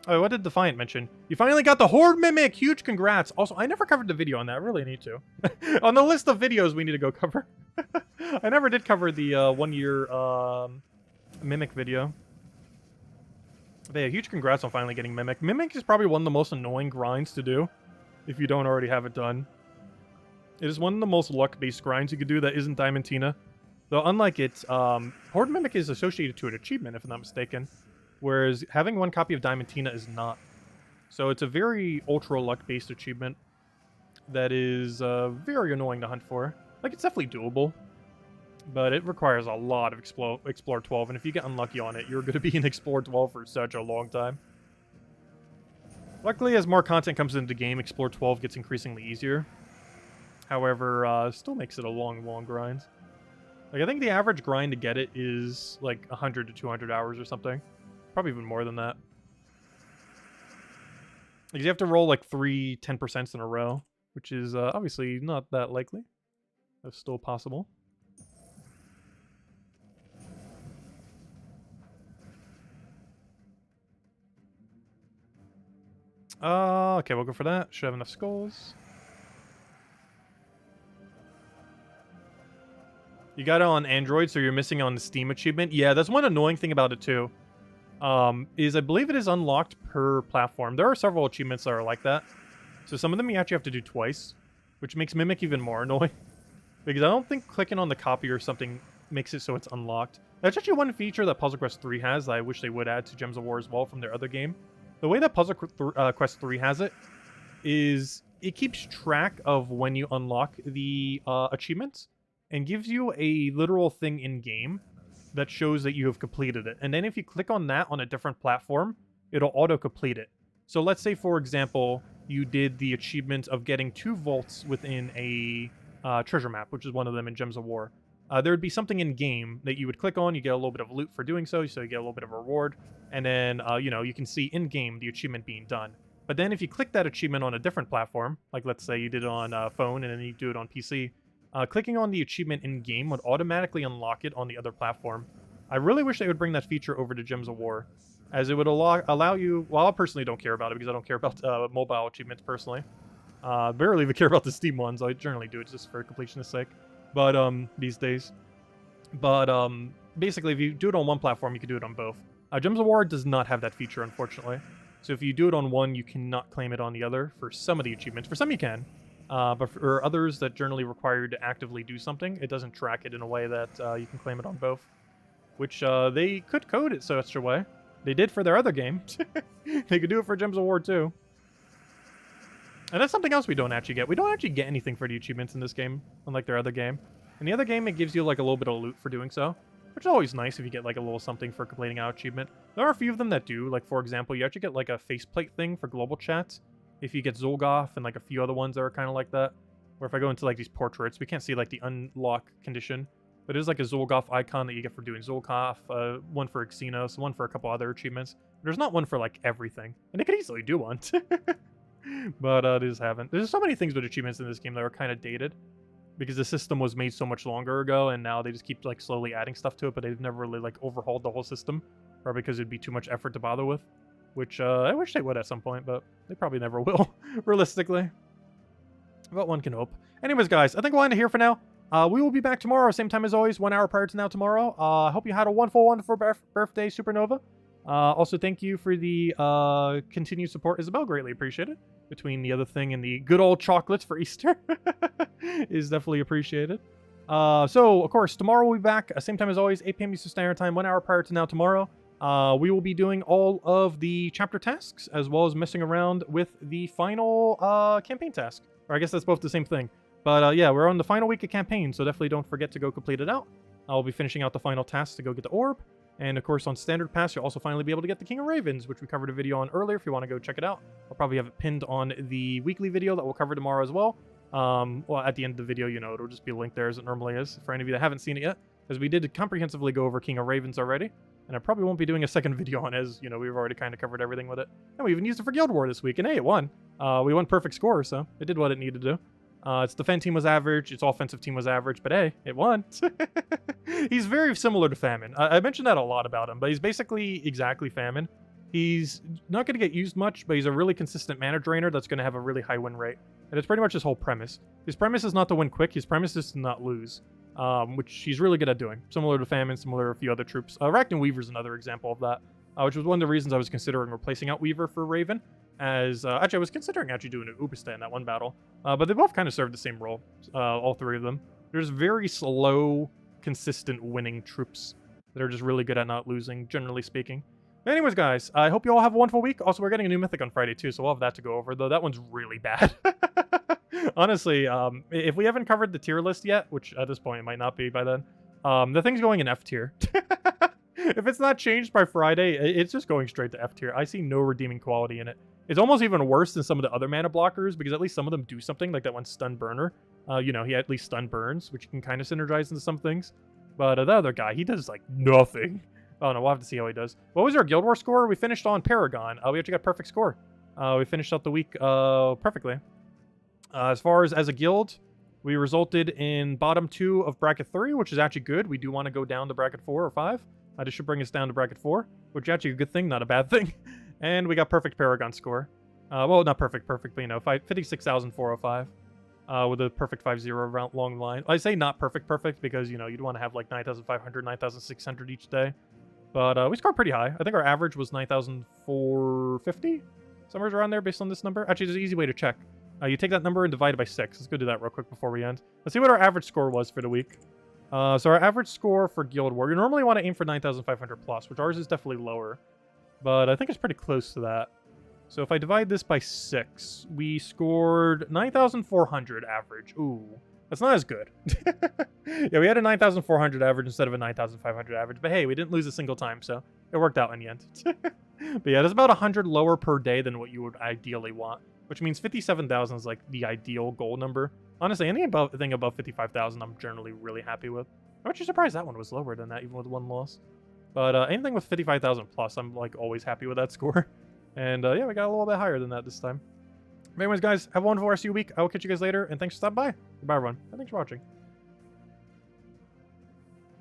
Oh, what did Defiant mention? You finally got the Horde Mimic! Huge congrats! Also, I never covered the video on that. I really need to. On the list of videos we need to go cover. I never did cover the 1 year Mimic video. But yeah, huge congrats on finally getting Mimic. Mimic is probably one of the most annoying grinds to do, if you don't already have it done. It is one of the most luck-based grinds you could do that isn't Diamantina. Though, unlike it, Horde Mimic is associated to an achievement, if I'm not mistaken. whereas having 1 copy of Diamantina is not. So it's a very ultra luck based achievement that is very annoying to hunt for. Like, it's definitely doable, but it requires a lot of Explore 12, and if you get unlucky on it, you're going to be in Explore 12 for such a long time. Luckily, as more content comes into the game, Explore 12 gets increasingly easier. However, still makes it a long, long grind. Like, I think the average grind to get it is like 100 to 200 hours or something. Probably even more than that. Like, you have to roll like 3 10% in a row, which is obviously not that likely. That's still possible. Okay, we'll go for that. Should have enough skulls. You got it on Android, so you're missing on the Steam achievement. Yeah, that's one annoying thing about it too. Is I believe it is unlocked per platform. There are several achievements that are like that. So some of them you actually have to do twice, which makes Mimic even more annoying. Because I don't think clicking on the copy or something makes it so it's unlocked. That's actually one feature that Puzzle Quest 3 has that I wish they would add to Gems of War as well from their other game. The way that Puzzle Quest 3 has it is it keeps track of when you unlock the achievements and gives you a literal thing in-game that shows that you have completed it. And then if you click on that on a different platform, it'll auto-complete it. So let's say, for example, you did the achievement of getting 2 vaults within a treasure map, which is one of them in Gems of War. There would be something in-game that you would click on, you get a little bit of loot for doing so you get a little bit of a reward, and then, you know, you can see in-game the achievement being done. But then if you click that achievement on a different platform, like let's say you did it on phone and then you do it on PC, clicking on the achievement in-game would automatically unlock it on the other platform. I really wish they would bring that feature over to Gems of War, as it would allow you... Well, I personally don't care about it because I don't care about mobile achievements personally. Barely even care about the Steam ones. I generally do it just for completionist sake. But, these days. But, basically, if you do it on one platform, you can do it on both. Gems of War does not have that feature, unfortunately. So if you do it on one, you cannot claim it on the other for some of the achievements. For some, you can. But for others that generally require you to actively do something, it doesn't track it in a way that you can claim it on both. Which, they could code it such a way. They did for their other game. They could do it for Gems of War, too. And that's something else we don't actually get. We don't actually get anything for the achievements in this game, unlike their other game. In the other game, it gives you like a little bit of loot for doing so, which is always nice if you get like a little something for completing an achievement. There are a few of them that do. Like, for example, you actually get like a faceplate thing for global chat if you get Zulgoth, and like a few other ones that are kind of like that. Or if I go into like these portraits, we can't see like the unlock condition, but it is like a Zulgoth icon that you get for doing Zulgoth, one for Xenos, one for a couple other achievements. There's not one for like everything, and they could easily do one. But they just haven't. There's so many things with achievements in this game that are kind of dated, because the system was made so much longer ago, and now they just keep like slowly adding stuff to it, but they've never really like overhauled the whole system, probably because it'd be too much effort to bother with, which I wish they would at some point, but they probably never will, realistically. But one can hope. Anyways, guys, I think we'll end it here for now. We will be back tomorrow, same time as always, 1 hour prior to now tomorrow. I hope you had a wonderful birthday, Supernova. Also, thank you for the continued support, Isabel. Greatly appreciated. Between the other thing and the good old chocolates for Easter is definitely appreciated. So, of course, tomorrow we'll be back, same time as always, 8 p.m. Eastern Standard Time, 1 hour prior to now tomorrow. We will be doing all of the chapter tasks, as well as messing around with the final campaign task. Or I guess that's both the same thing. But yeah, we're on the final week of campaign, so definitely don't forget to go complete it out. I'll be finishing out the final tasks to go get the orb. And of course, on Standard Pass, you'll also finally be able to get the King of Ravens, which we covered a video on earlier if you want to go check it out. I'll probably have it pinned on the weekly video that we'll cover tomorrow as well. Well, at the end of the video, you know, it'll just be linked there as it normally is, for any of you that haven't seen it yet, because we did comprehensively go over King of Ravens already, and I probably won't be doing a second video on it, as, you know, we've already kind of covered everything with it. And we even used it for Guild War this week, and hey, it won. We won perfect score, so it did what it needed to do. Its defense team was average, its offensive team was average, but hey, it won. He's very similar to Famine. I mentioned that a lot about him, but he's basically exactly Famine. He's not going to get used much, but he's a really consistent mana drainer that's going to have a really high win rate. And it's pretty much his whole premise. His premise is not to win quick, his premise is to not lose, which he's really good at doing. Similar to Famine, similar to a few other troops. Rackham Weaver's another example of that, which was one of the reasons I was considering replacing out Weaver for Raven. As actually, I was considering actually doing an Ubista in that one battle, but they both kind of served the same role, all three of them. There's very slow, consistent winning troops that are just really good at not losing, generally speaking. Anyways, guys, I hope you all have a wonderful week. Also, we're getting a new Mythic on Friday, too, so we'll have that to go over, though that one's really bad. Honestly, if we haven't covered the tier list yet, which at this point it might not be by then, the thing's going in F tier. If it's not changed by Friday, it's just going straight to F tier. I see no redeeming quality in it. It's almost even worse than some of the other mana blockers, because at least some of them do something, like that one Stun Burner. You know, he at least Stun Burns, which you can kind of synergize into some things. But the other guy, he does, like, nothing. Oh, no, we'll have to see how he does. What was our Guild War score? We finished on Paragon. We actually got perfect score. We finished out the week perfectly. As far as a guild, we resulted in bottom 2 of bracket 3, which is actually good. We do want to go down to bracket 4 or 5. This should bring us down to bracket 4, which is actually a good thing, not a bad thing. And we got perfect Paragon score. Well, not perfect, but, you know, 56,405. With a perfect 5-0 round long line. I say not perfect because, you know, you'd want to have like 9,500, 9,600 each day. But we scored pretty high. I think our average was 9,450? Somewhere around there based on this number. Actually, there's an easy way to check. You take that number and divide it by 6. Let's go do that real quick before we end. Let's see what our average score was for the week. So our average score for Guild War, you normally want to aim for 9,500 plus, which ours is definitely lower. But I think it's pretty close to that. So if I divide this by 6, we scored 9,400 average. Ooh, that's not as good. Yeah, we had a 9,400 average instead of a 9,500 average. But hey, we didn't lose a single time, so it worked out in the end. But yeah, that's about 100 lower per day than what you would ideally want, which means 57,000 is like the ideal goal number. Honestly, anything above 55,000 I'm generally really happy with. I'm actually surprised that one was lower than that, even with one loss. But anything with 55,000 plus, I'm like always happy with that score. And yeah, we got a little bit higher than that this time. But anyways, guys, have a wonderful rest of your week. I will catch you guys later, and thanks for stopping by. Goodbye, everyone, and thanks for watching.